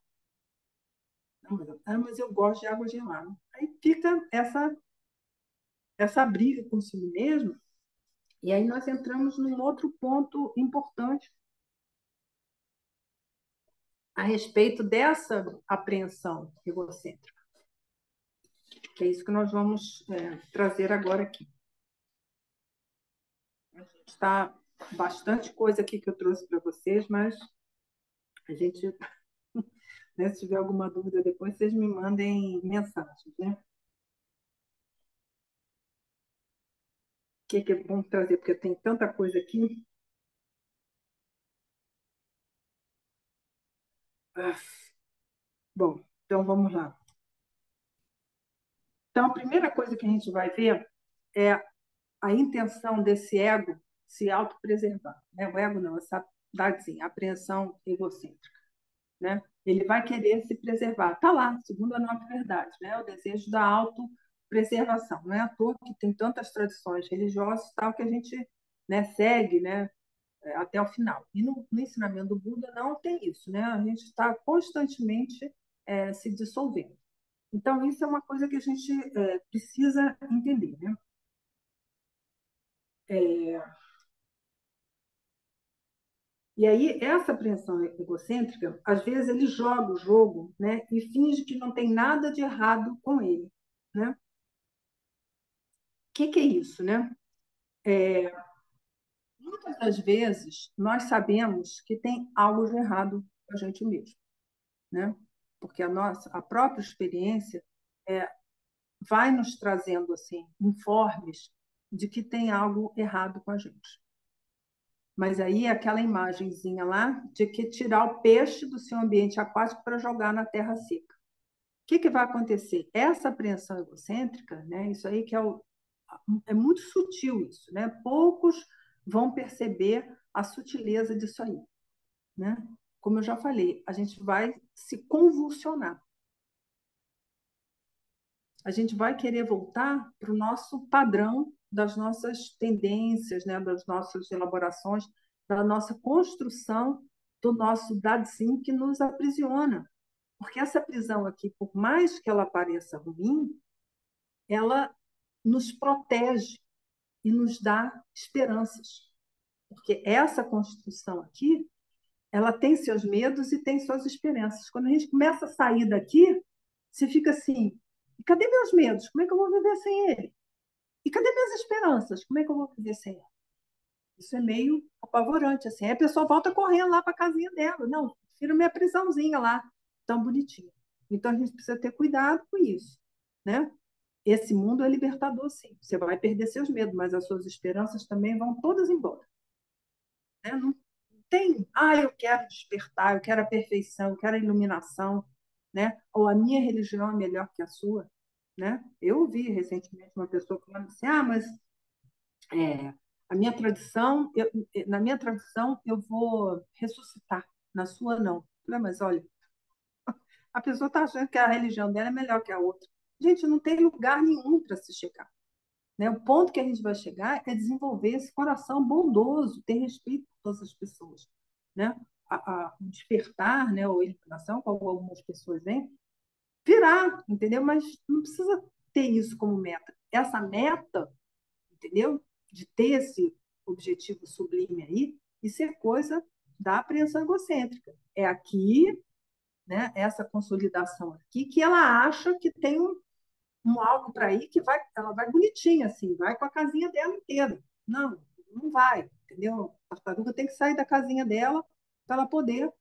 Mas eu gosto de água gelada. Aí fica essa briga consigo mesmo, e aí nós entramos num outro ponto importante a respeito dessa apreensão egocêntrica, que é isso que nós vamos trazer agora aqui. Está bastante coisa aqui que eu trouxe para vocês, mas a gente, né, se tiver alguma dúvida depois, vocês me mandem mensagens, né? O que é bom trazer, porque tem tanta coisa aqui. Ah, bom, então vamos lá. Então, a primeira coisa que a gente vai ver é a intenção desse ego se autopreservar. Né? O ego não, essa assim, a apreensão egocêntrica. Né? Ele vai querer se preservar. Está lá, segundo a nova verdade, né? O desejo da autopreservação. Não é à toa que tem tantas tradições religiosas tal, que a gente, né, segue, né, até o final. E no ensinamento do Buda não tem isso. Né? A gente está constantemente se dissolvendo. Então, isso é uma coisa que a gente precisa entender. Né? É, E aí, essa apreensão egocêntrica, às vezes ele joga o jogo, né, e finge que não tem nada de errado com ele. Né? O que é isso? Né? Muitas das vezes, nós sabemos que tem algo de errado com a gente mesmo. Né? Porque a própria experiência é, vai nos trazendo assim, informes de que tem algo errado com a gente. Mas aí aquela imagenzinha lá de que tirar o peixe do seu ambiente aquático para jogar na terra seca. O que vai acontecer? Essa apreensão egocêntrica, né, isso aí que é É muito sutil isso, né? Poucos vão perceber a sutileza disso aí, né? Como eu já falei, a gente vai se convulsionar. A gente vai querer voltar para o nosso padrão das nossas tendências, né? Das nossas elaborações, da nossa construção, do nosso dadzinho que nos aprisiona. Porque essa prisão aqui, por mais que ela pareça ruim, ela nos protege e nos dá esperanças. Porque essa construção aqui, ela tem seus medos e tem suas esperanças. Quando a gente começa a sair daqui, você fica assim: e cadê meus medos? Como é que eu vou viver sem ele? E cadê minhas esperanças? Como é que eu vou viver sem ele? Isso é meio apavorante. Assim. Aí a pessoa volta correndo lá para a casinha dela. Não, prefiro minha prisãozinha lá, tão bonitinha. Então a gente precisa ter cuidado com isso. Né? Esse mundo é libertador, sim. Você vai perder seus medos, mas as suas esperanças também vão todas embora. Né? Não tem, eu quero despertar, eu quero a perfeição, eu quero a iluminação, né? Ou a minha religião é melhor que a sua, né? Eu ouvi recentemente uma pessoa falando assim, mas a minha tradição, na minha tradição eu vou ressuscitar, na sua não. Eu falei, mas olha, a pessoa está achando que a religião dela é melhor que a outra. Gente, não tem lugar nenhum para se chegar. Né? O ponto que a gente vai chegar é desenvolver esse coração bondoso, ter respeito por todas as pessoas. Né? O despertar, né, ou a iluminação, como algumas pessoas veem, virá, entendeu? Mas não precisa ter isso como meta. Essa meta, entendeu? De ter esse objetivo sublime aí, isso é coisa da apreensão egocêntrica. É aqui, né, essa consolidação aqui, que ela acha que tem algo para ir que ela vai bonitinha, assim, vai com a casinha dela inteira. Não, não vai, entendeu? A tartaruga tem que sair da casinha dela para ela poder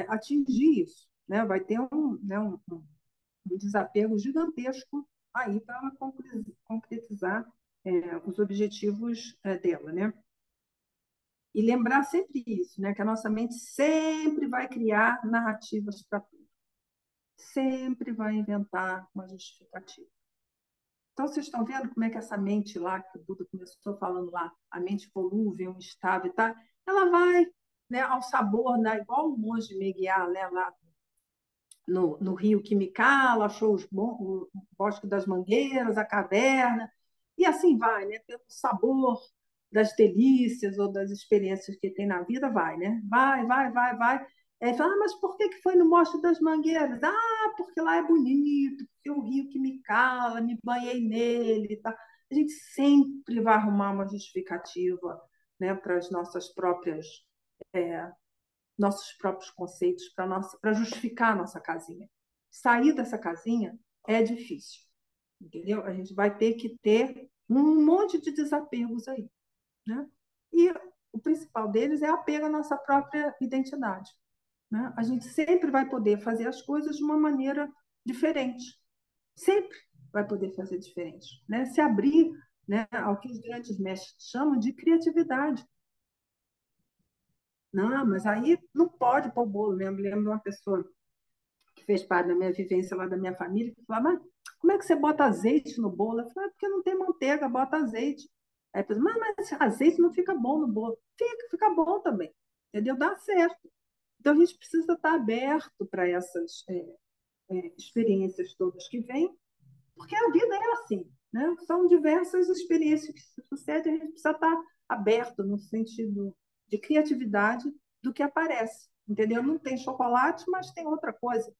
atingir isso. Né? Vai ter um desapego gigantesco aí para ela concretizar os objetivos dela. Né? E lembrar sempre isso, né? Que a nossa mente sempre vai criar narrativas para tudo. Sempre vai inventar uma justificativa. Então, vocês estão vendo como é que essa mente lá, que o Buda começou falando lá, a mente volúvel, instável, tá? Ela vai, né, ao sabor, né, igual o monge Meguiar, né, lá no rio Quimicala, achou o bosque das mangueiras, a caverna, e assim vai, né, pelo sabor das delícias ou das experiências que tem na vida, vai, né? Vai, vai, vai, vai. Aí fala, mas por que foi no Bosque das Mangueiras? Porque lá é bonito, porque o rio que me cala, me banhei nele. Tá? A gente sempre vai arrumar uma justificativa, né, para as nossos próprios conceitos, para justificar a nossa casinha. Sair dessa casinha é difícil, entendeu? A gente vai ter que ter um monte de desapegos aí. Né? E o principal deles é apego à nossa própria identidade. Né? A gente sempre vai poder fazer as coisas de uma maneira diferente. Sempre vai poder fazer diferente. Né? Se abrir, né, ao que os grandes mestres chamam de criatividade. Não, mas aí não pode pôr o bolo mesmo. Eu lembro de uma pessoa que fez parte da minha vivência lá da minha família, que falava, mas como é que você bota azeite no bolo? Eu falei, porque não tem manteiga, bota azeite. Aí a pessoa, mas azeite não fica bom no bolo. Fica bom também. Entendeu? Dá certo. Então a gente precisa estar aberto para essas experiências todas que vêm, porque a vida é assim. Né? São diversas experiências que se sucedem, a gente precisa estar aberto no sentido de criatividade do que aparece. Entendeu? Não tem chocolate, mas tem outra coisa.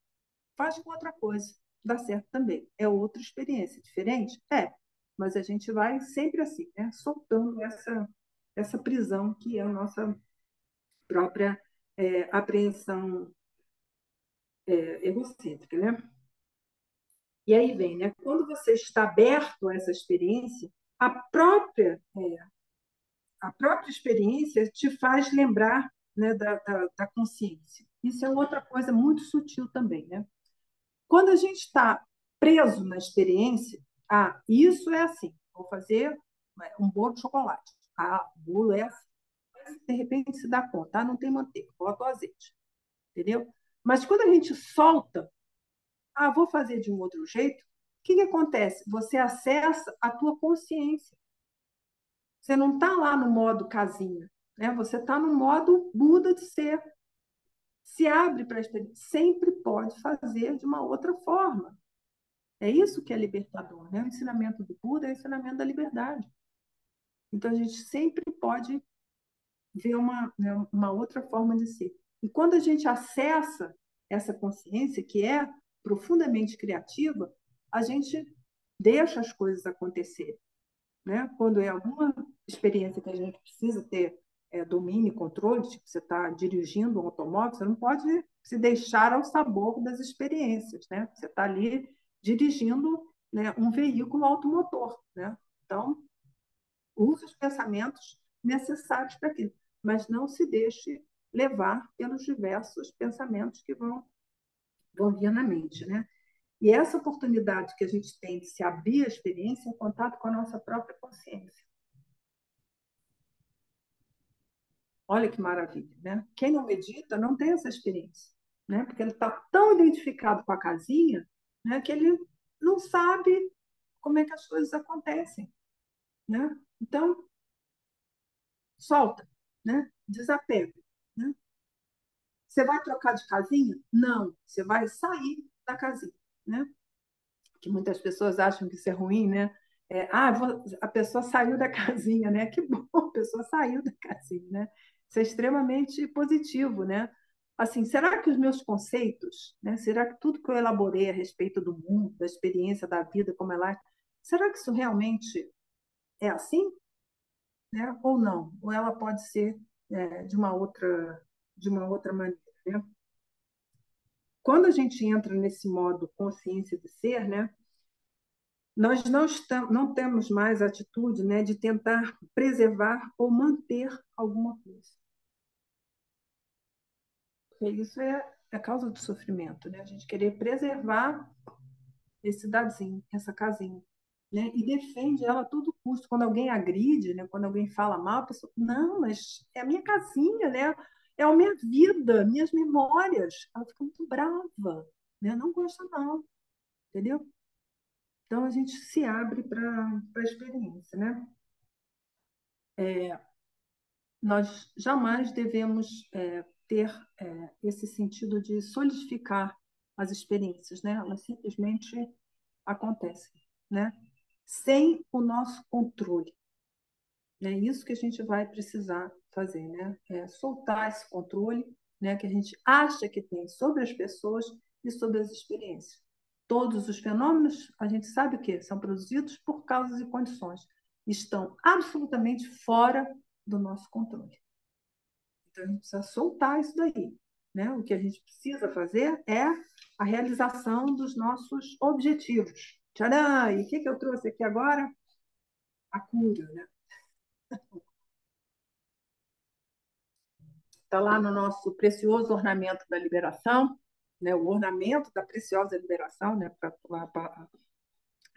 Faz com outra coisa. Dá certo também. É outra experiência diferente? É. Mas a gente vai sempre assim, né? Soltando essa prisão que é a nossa própria apreensão egocêntrica, né? E aí vem, né? Quando você está aberto a essa experiência, a própria, a própria experiência te faz lembrar, né, da consciência. Isso é outra coisa muito sutil também, né? Quando a gente está preso na experiência, isso é assim, vou fazer um bolo de chocolate. O bolo é assim. De repente se dá conta, não tem manteiga, bota o azeite, entendeu? Mas quando a gente solta, vou fazer de um outro jeito, que acontece? Você acessa a tua consciência. Você não está lá no modo casinha, né? Você está no modo Buda de ser. Se abre para a experiência. Sempre pode fazer de uma outra forma. É isso que é libertador, né? O ensinamento do Buda é o ensinamento da liberdade. Então, a gente sempre pode ver uma outra forma de ser. E quando a gente acessa essa consciência, que é profundamente criativa, a gente deixa as coisas acontecerem, né? Quando é alguma experiência que a gente precisa ter domínio e controle, tipo, você está dirigindo um automóvel, você não pode se deixar ao sabor das experiências, né? Você está ali dirigindo, né, um veículo automotor, né? Então, use os pensamentos necessários para aquilo, mas não se deixe levar pelos diversos pensamentos que vão vir na mente, né? E essa oportunidade que a gente tem de se abrir a experiência em contato com a nossa própria consciência. Olha que maravilha, né? Quem não medita não tem essa experiência, né? Porque ele está tão identificado com a casinha, né, que ele não sabe como é que as coisas acontecem, né? Então, solta, né? Desapega, né? Você vai trocar de casinha? Não, você vai sair da casinha, né? Que muitas pessoas acham que isso é ruim, né? A pessoa saiu da casinha, né? Que bom, a pessoa saiu da casinha, né? Isso é extremamente positivo, né? Assim, será que os meus conceitos, né? Será que tudo que eu elaborei a respeito do mundo, da experiência da vida como ela é, será que isso realmente é assim, né? Ou não? Ou ela pode ser de uma outra maneira, né? Quando a gente entra nesse modo consciência de ser, né? Nós não temos mais a atitude, né, de tentar preservar ou manter alguma coisa. Porque isso é causa do sofrimento, né? A gente querer preservar esse dadinho, essa casinha, né? E defende ela a todo custo. Quando alguém agride, né, quando alguém fala mal, a pessoa, não, mas é a minha casinha, né? É a minha vida, minhas memórias. Ela fica muito brava, né? Não gosta não, entendeu? Então a gente se abre para a experiência, né? Nós jamais devemos ter esse sentido de solidificar as experiências, né? Elas simplesmente acontecem, né? Sem o nosso controle. É isso que a gente vai precisar fazer, né? É soltar esse controle, né, que a gente acha que tem sobre as pessoas e sobre as experiências. Todos os fenômenos, a gente sabe o que são produzidos por causas e condições. Estão absolutamente fora do nosso controle. Então, a gente precisa soltar isso daí, né? O que a gente precisa fazer é a realização dos nossos objetivos. Tcharam! E o que eu trouxe aqui agora? A cura, né? Está lá no nosso precioso ornamento da liberação, né? O ornamento da preciosa liberação, né? Para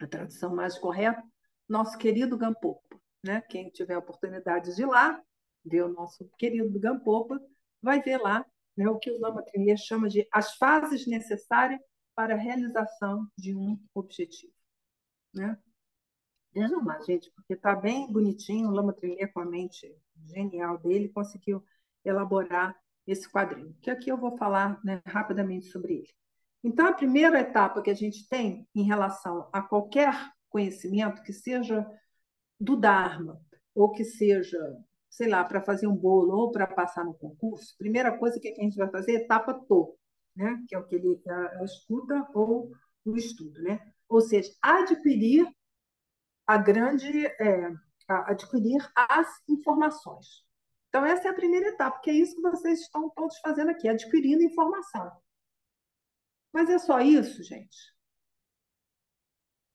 a tradução mais correta, nosso querido Gampopa, né? Quem tiver a oportunidade de ir lá, ver o nosso querido Gampopa, vai ver lá, né, o que o Lama Trinley chama de as fases necessárias para a realização de um objetivo, né? Vejam lá, gente, porque está bem bonitinho, o Lama Trinley, com a mente genial dele, conseguiu elaborar esse quadrinho, que aqui eu vou falar, né, rapidamente sobre ele. Então, a primeira etapa que a gente tem em relação a qualquer conhecimento, que seja do Dharma, ou que seja, sei lá, para fazer um bolo ou para passar no concurso, primeira coisa que a gente vai fazer é etapa TO, né? Que é o que ele a escuta ou o estudo, né? Ou seja, adquirir a grande adquirir as informações. Então, essa é a primeira etapa, que é isso que vocês estão todos fazendo aqui, adquirindo informação. Mas é só isso, gente?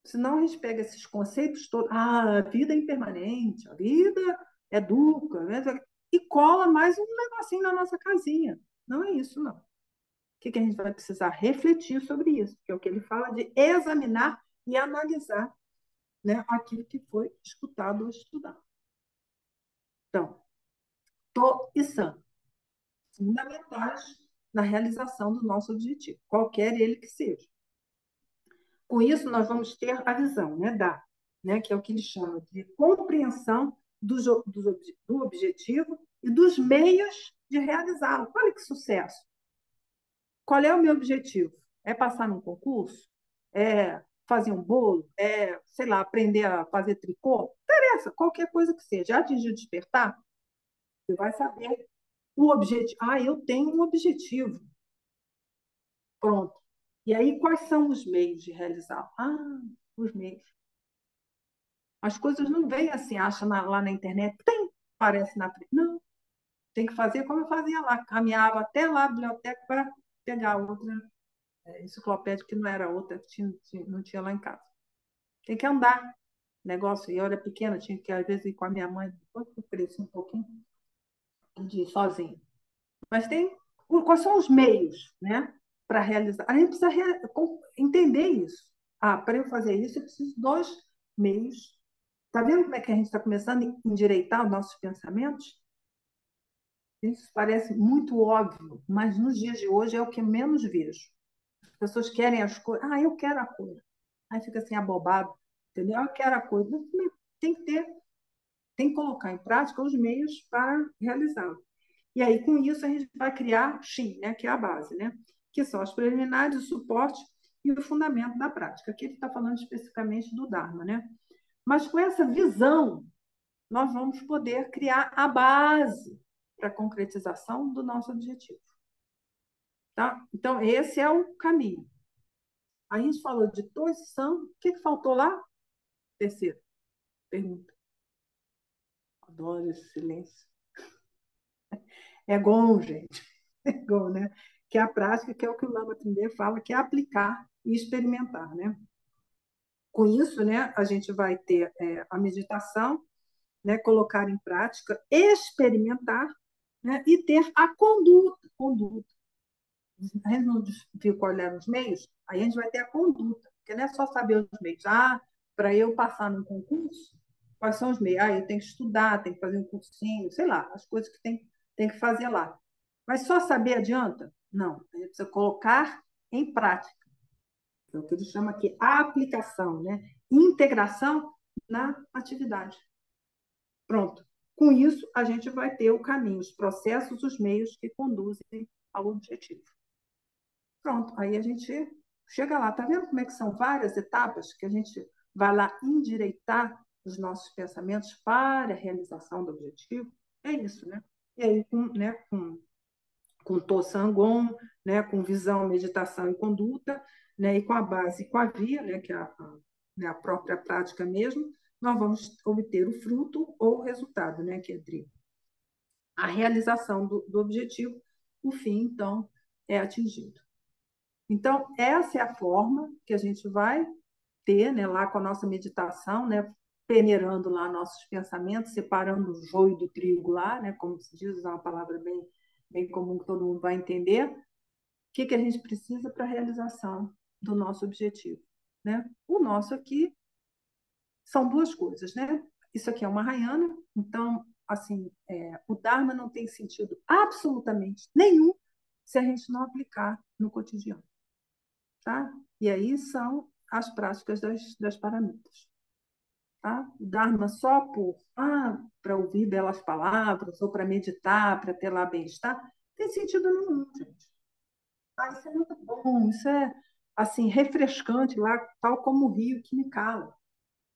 Senão a gente pega esses conceitos todos, a vida é impermanente, a vida é dupla, né? E cola mais um negocinho na nossa casinha. Não é isso, não. O que a gente vai precisar refletir sobre isso? Que é o que ele fala de examinar e analisar, né, aquilo que foi escutado ou estudado. Então, To e San, fundamentais na realização do nosso objetivo, qualquer ele que seja. Com isso, nós vamos ter a visão, né, que é o que ele chama de compreensão do objetivo e dos meios de realizá-lo. Olha que sucesso! Qual é o meu objetivo? É passar num concurso? É fazer um bolo? É, sei lá, aprender a fazer tricô? Não interessa, qualquer coisa que seja. Já atingiu o despertar? Você vai saber o objetivo. Ah, eu tenho um objetivo. Pronto. E aí, quais são os meios de realizá-lo? Ah, os meios. As coisas não vêm assim, acha lá na internet, tem, aparece na frente. Não, tem que fazer como eu fazia lá, caminhava até lá a biblioteca para pegar outra enciclopédia, que não era outra, que não tinha lá em casa. Tem que andar. Negócio, e eu era pequena, tinha que, às vezes, ir com a minha mãe, depois que eu cresci um pouquinho, de ir sozinha. Mas tem. Quais são os meios, né, para realizar? A gente precisa entender isso. Ah, para eu fazer isso, eu preciso de dois meios. Está vendo como é que a gente está começando a endireitar os nossos pensamentos? Isso parece muito óbvio, mas nos dias de hoje é o que menos vejo. As pessoas querem as coisas. Ah, eu quero a coisa. Aí fica assim, abobado, entendeu? Eu quero a coisa. Tem que ter, tem que colocar em prática os meios para realizá-lo. E aí, com isso, a gente vai criar Shin, né, que é a base, né, que são as preliminares, o suporte e o fundamento da prática. Aqui ele está falando especificamente do Dharma, né? Mas com essa visão, nós vamos poder criar a base para a concretização do nosso objetivo. Tá? Então, esse é o caminho. A gente falou de posição. O que faltou lá? Terceiro, pergunta. Adoro esse silêncio. É bom, gente. É bom, né? Que é a prática, que é o que o Lama Trimber fala, que é aplicar e experimentar, né? Com isso, né, a gente vai ter a meditação, né, colocar em prática, experimentar, né, e ter a conduta. A gente não viu quais eram os meios, aí a gente vai ter a conduta, porque não é só saber os meios. Ah, para eu passar num concurso, quais são os meios? Ah, eu tenho que estudar, tenho que fazer um cursinho, sei lá, as coisas que tem que fazer lá. Mas só saber adianta? Não, a gente precisa colocar em prática. É o que ele chama aqui a aplicação, né? Integração na atividade. Pronto. Com isso, a gente vai ter o caminho, os processos, os meios que conduzem ao objetivo. Pronto, aí a gente chega lá. Está vendo como é que são várias etapas que a gente vai lá endireitar os nossos pensamentos para a realização do objetivo? É isso, né? E aí, com Tossangon, né, com visão, meditação e conduta, né, e com a base, com a via, né, que é né, a própria prática mesmo, nós vamos obter o fruto ou o resultado, né, que é a realização do objetivo, o fim, então, é atingido. Então, essa é a forma que a gente vai ter, né, lá com a nossa meditação, né, peneirando lá nossos pensamentos, separando o joio do trigo lá, né, como se diz, usar uma palavra bem comum que todo mundo vai entender. O que a gente precisa para a realização do nosso objetivo, né? O nosso aqui são duas coisas, né? Isso aqui é uma Mahayana, então, assim, o Dharma não tem sentido absolutamente nenhum se a gente não aplicar no cotidiano, tá? E aí são as práticas das paramitas, tá? O Dharma só para ouvir belas palavras ou para meditar, para ter lá bem-estar, não tem sentido nenhum, gente. Ah, isso é muito bom, isso é assim refrescante lá, tal como o rio que me cala,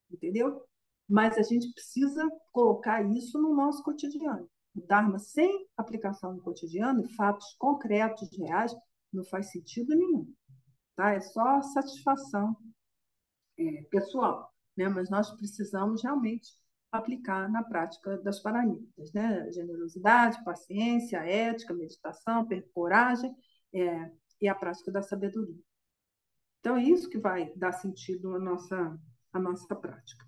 entendeu? Mas a gente precisa colocar isso no nosso cotidiano. O Dharma sem aplicação no cotidiano, fatos concretos, reais, não faz sentido nenhum, tá? É só satisfação pessoal, né? Mas nós precisamos realmente aplicar na prática das paramitas, né? Generosidade, paciência, ética, meditação, coragem, e a prática da sabedoria. Então, é isso que vai dar sentido à nossa prática.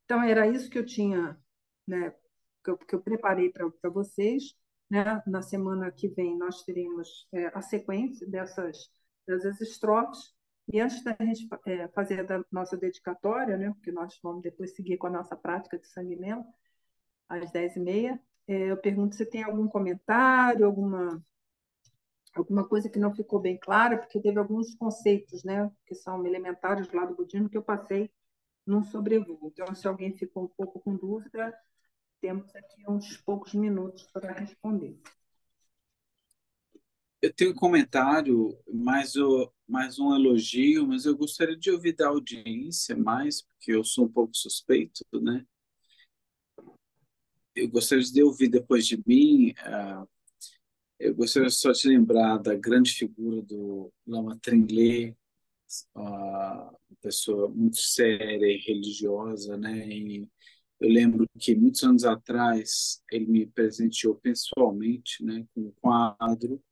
Então, era isso que eu tinha, né, que eu preparei para vocês. Né? Na semana que vem, nós teremos a sequência dessas estrofes. E antes da gente fazer a nossa dedicatória, né, porque nós vamos depois seguir com a nossa prática de sanguinelo, às 10h30, eu pergunto se tem algum comentário, alguma coisa que não ficou bem clara, porque teve alguns conceitos, né, que são elementares lá do budismo que eu passei num sobrevoo. Então, se alguém ficou um pouco com dúvida, temos aqui uns poucos minutos para responder. Eu tenho um comentário, mais um elogio, mas eu gostaria de ouvir da audiência mais, porque eu sou um pouco suspeito, né? Eu gostaria de ouvir depois de mim. Eu gostaria só de lembrar da grande figura do Lama Trinley, uma pessoa muito séria e religiosa, né? E eu lembro que muitos anos atrás ele me presenteou pessoalmente, né, com um quadro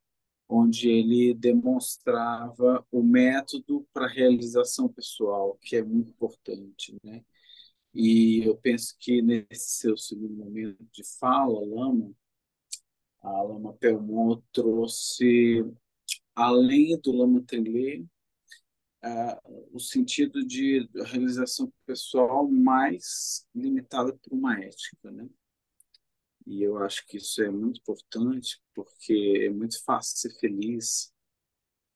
onde ele demonstrava o método para a realização pessoal, que é muito importante, né? E eu penso que nesse seu segundo momento de fala, a Lama Pelmon trouxe, além do Lama Trilê, o sentido de realização pessoal mais limitada por uma ética, né? E eu acho que isso é muito importante, porque é muito fácil ser feliz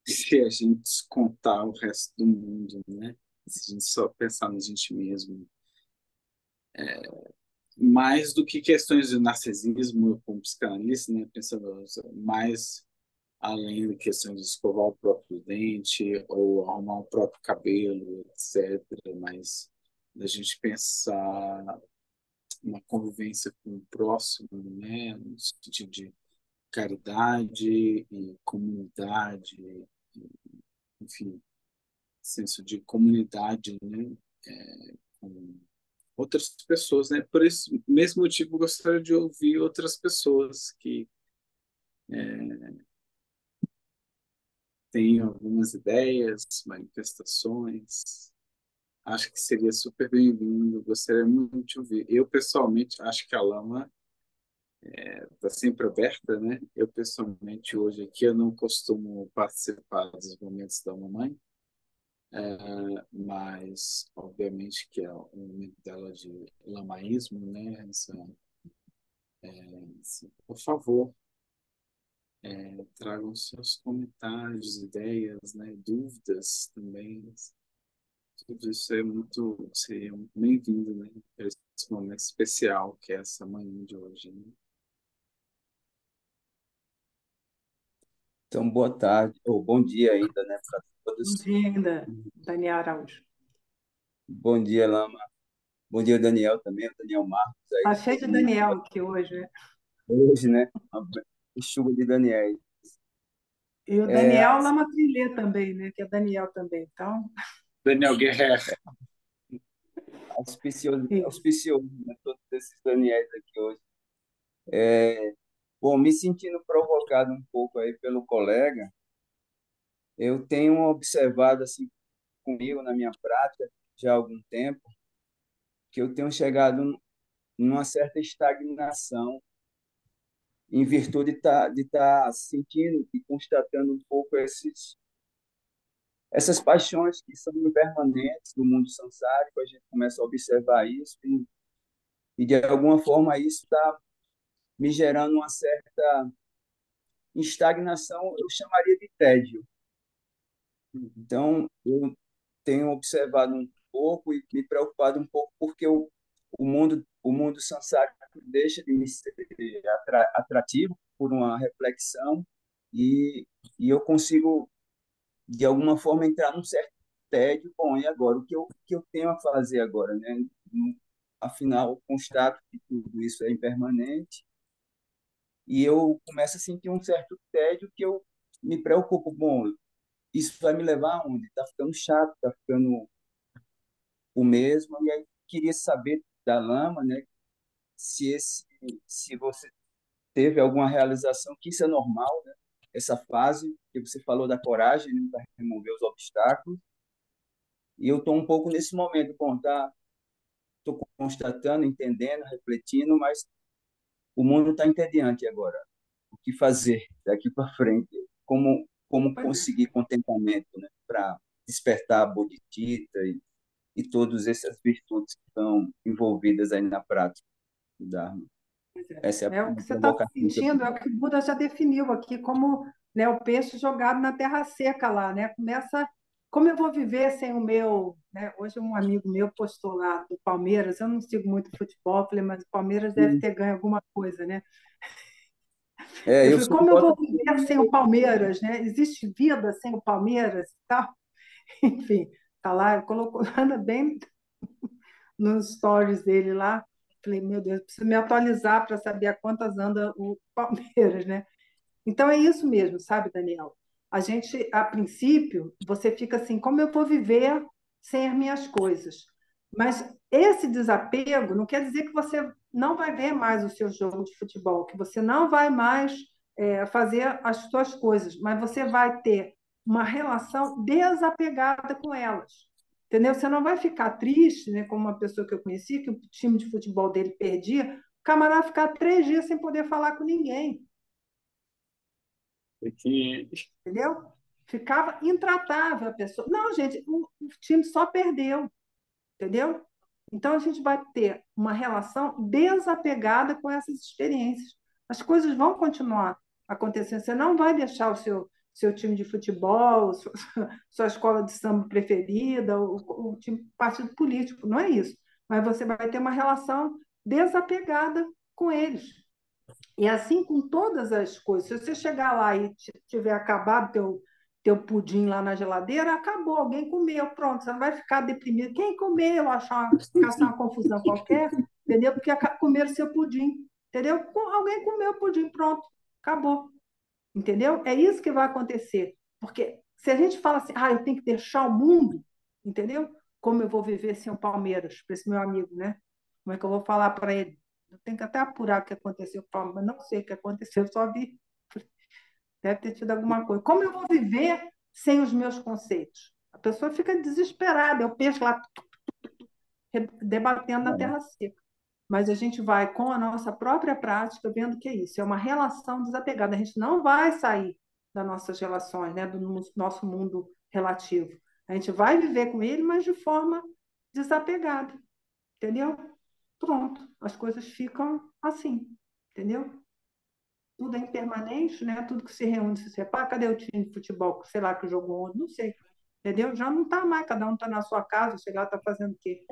se a gente descontar o resto do mundo, né? Se a gente só pensar na gente mesmo. Mais do que questões de narcisismo como psicanalista, né? Pensando mais além de questões de escovar o próprio dente ou arrumar o próprio cabelo, etc. Mas da gente pensar uma convivência com o próximo, né? No sentido de caridade e comunidade, enfim, senso de comunidade, né? Com outras pessoas, né? Por esse mesmo motivo, eu gostaria de ouvir outras pessoas que têm algumas ideias, manifestações. Acho que seria super bem-vindo. Gostaria muito de ouvir. Eu, pessoalmente, acho que a Lama está sempre aberta, né? Eu, pessoalmente, hoje aqui, eu não costumo participar dos momentos da mamãe, mas, obviamente, que é um momento dela de lamaísmo, né? Por favor, tragam seus comentários, ideias, né? Dúvidas também. Tudo isso seria muito bem-vindo, né? Para esse momento especial que é essa manhã de hoje, né? Então, boa tarde, ou bom dia ainda, né, para Bom todos. dia ainda, Daniel Araújo. Bom dia, Lama. Bom dia, Daniel também, o Daniel Marcos Está aí, cheio todo de mundo Daniel aqui hoje, né? hoje, né? Uma chuva de Daniel. E o É Daniel Lama Trilhê também, né? Que é Daniel também. Então, Daniel Guerreiro. isso. auspicioso, né? Todos esses Daniels aqui hoje. Bom, me sentindo provocado um pouco aí pelo colega, eu tenho observado assim comigo na minha prática já há algum tempo que eu tenho chegado numa certa estagnação em virtude de tá sentindo e constatando um pouco essas paixões que são impermanentes do mundo sansárico. A gente começa a observar isso e de alguma forma isso está me gerando uma certa estagnação, eu chamaria de tédio. Então, eu tenho observado um pouco e me preocupado um pouco porque o mundo sansárico deixa de me ser atrativo por uma reflexão e eu consigo de alguma forma entrar num certo tédio. Bom, e agora o que eu tenho a fazer agora, né? Afinal, eu constato que tudo isso é impermanente e eu começo a sentir um certo tédio que eu me preocupo. Bom, isso vai me levar aonde? Está ficando chato, está ficando o mesmo. E aí queria saber da Lama, né, se esse, se você teve alguma realização que isso é normal, né? Essa fase que você falou da coragem, né, para remover os obstáculos. E eu estou um pouco nesse momento, bom, tá? Estou constatando, entendendo, refletindo, mas o mundo está entediante agora. O que fazer daqui para frente? Como Pois conseguir contentamento, né, para despertar a bodhicitta e todas essas virtudes que estão envolvidas aí na prática do Dharma. Essa é a é o que você está provocação que eu sentindo, é tenho. o que o Buda já definiu aqui como né? O peixe jogado na terra seca lá, né? Começa, como eu vou viver sem o meu, né? Hoje um amigo meu postou lá do Palmeiras, eu não sigo muito futebol, falei, mas o Palmeiras deve ter ganho alguma coisa, né? Eu Eu falei, sou do como eu vou viver sem o Botafogo. Palmeiras, né? Existe vida sem o Palmeiras e tal? Enfim, tá lá, colocou nada bem nos stories dele lá. Falei, meu Deus, preciso me atualizar para saber a quantas anda o Palmeiras, né? Então é isso mesmo, sabe, Daniel? A gente, a princípio, você fica assim, como eu vou viver sem as minhas coisas? Mas esse desapego não quer dizer que você não vai ver mais o seu jogo de futebol, que você não vai mais fazer as suas coisas, mas você vai ter uma relação desapegada com elas. Entendeu? Você não vai ficar triste, né, como uma pessoa que eu conheci, que o time de futebol dele perdia, o camarada ficar 3 dias sem poder falar com ninguém. Que Entendeu? Ficava intratável a pessoa. Não, gente, o time só perdeu, entendeu? Então a gente vai ter uma relação desapegada com essas experiências. As coisas vão continuar acontecendo. Você não vai deixar o seu time de futebol, sua escola de samba preferida, o time partido político, não é isso. Mas você vai ter uma relação desapegada com eles. E assim com todas as coisas. Se você chegar lá e tiver acabado teu pudim lá na geladeira, acabou, alguém comeu, pronto, você não vai ficar deprimido. Quem comeu, caçar uma confusão qualquer, entendeu? Porque comeram seu pudim, entendeu? Alguém comeu o pudim, pronto, acabou, entendeu? É isso que vai acontecer. Porque se a gente fala assim, eu tenho que deixar o mundo, entendeu? Como eu vou viver sem o Palmeiras, para esse meu amigo, né? Como é que eu vou falar para ele? Eu tenho que até apurar o que aconteceu com o Palmeiras, mas não sei o que aconteceu, só vi. Deve ter tido alguma coisa. Como eu vou viver sem os meus conceitos? A pessoa fica desesperada, eu peixe lá debatendo na terra seca. Mas a gente vai, com a nossa própria prática, vendo que é isso, é uma relação desapegada. A gente não vai sair das nossas relações, né, do nosso mundo relativo. A gente vai viver com ele, mas de forma desapegada, entendeu? Pronto, as coisas ficam assim, entendeu? Tudo é impermanente, né? Tudo que se reúne se separa. Cadê o time de futebol? Sei lá, que jogou ontem, não sei. Entendeu? Já não está mais, cada um está na sua casa, sei lá, está fazendo o quê?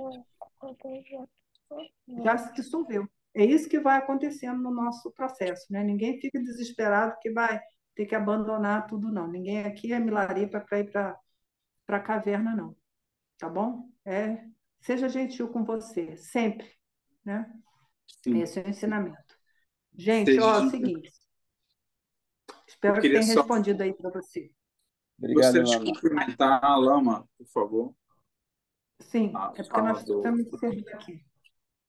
Já se dissolveu. É isso que vai acontecendo no nosso processo, né? Ninguém fica desesperado que vai ter que abandonar tudo, não. Ninguém aqui é milaripa para ir para a caverna, não. Tá bom? Seja gentil com você, sempre, né? sim, Esse é o sim. ensinamento. Gente, Seja ó, é o gentil. seguinte, Eu espero que queria tenha só respondido aí para você. Obrigado, gostaria de Lama. cumprimentar a Lama, por favor, Sim, a é porque fala nós do. estamos encerrando aqui.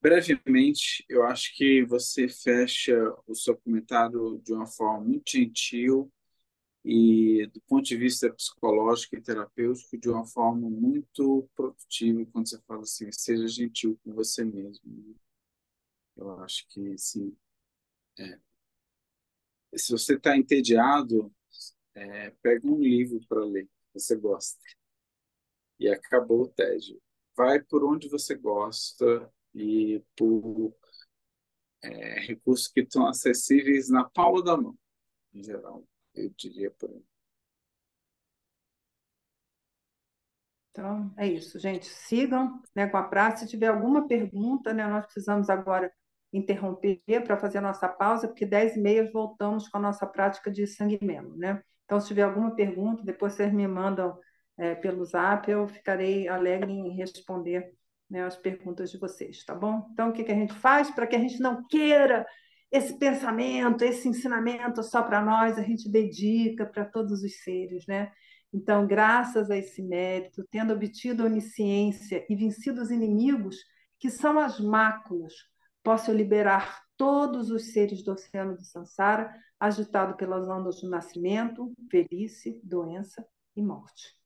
Brevemente, eu acho que você fecha o seu comentário de uma forma muito gentil e, do ponto de vista psicológico e terapêutico, de uma forma muito produtiva, quando você fala assim, seja gentil com você mesmo. Eu acho que, sim, se você está entediado, pega um livro para ler, que você gosta, e acabou o tédio. Vai por onde você gosta e por recursos que estão acessíveis na palma da mão, em geral, eu diria por aí. Então, é isso, gente. Sigam, né, com a prática. Se tiver alguma pergunta, né, nós precisamos agora interromper para fazer a nossa pausa, porque 10h30 voltamos com a nossa prática de sangue melo, né? Então, se tiver alguma pergunta, depois vocês me mandam pelo Zap, eu ficarei alegre em responder, né, as perguntas de vocês, tá bom? Então, o que que a gente faz para que a gente não queira esse pensamento, esse ensinamento só para nós, a gente dedica para todos os seres, né? Então, graças a esse mérito, tendo obtido a onisciência e vencido os inimigos, que são as máculas, posso eu liberar todos os seres do oceano do Sansara, agitado pelas ondas do nascimento, velhice, doença e morte.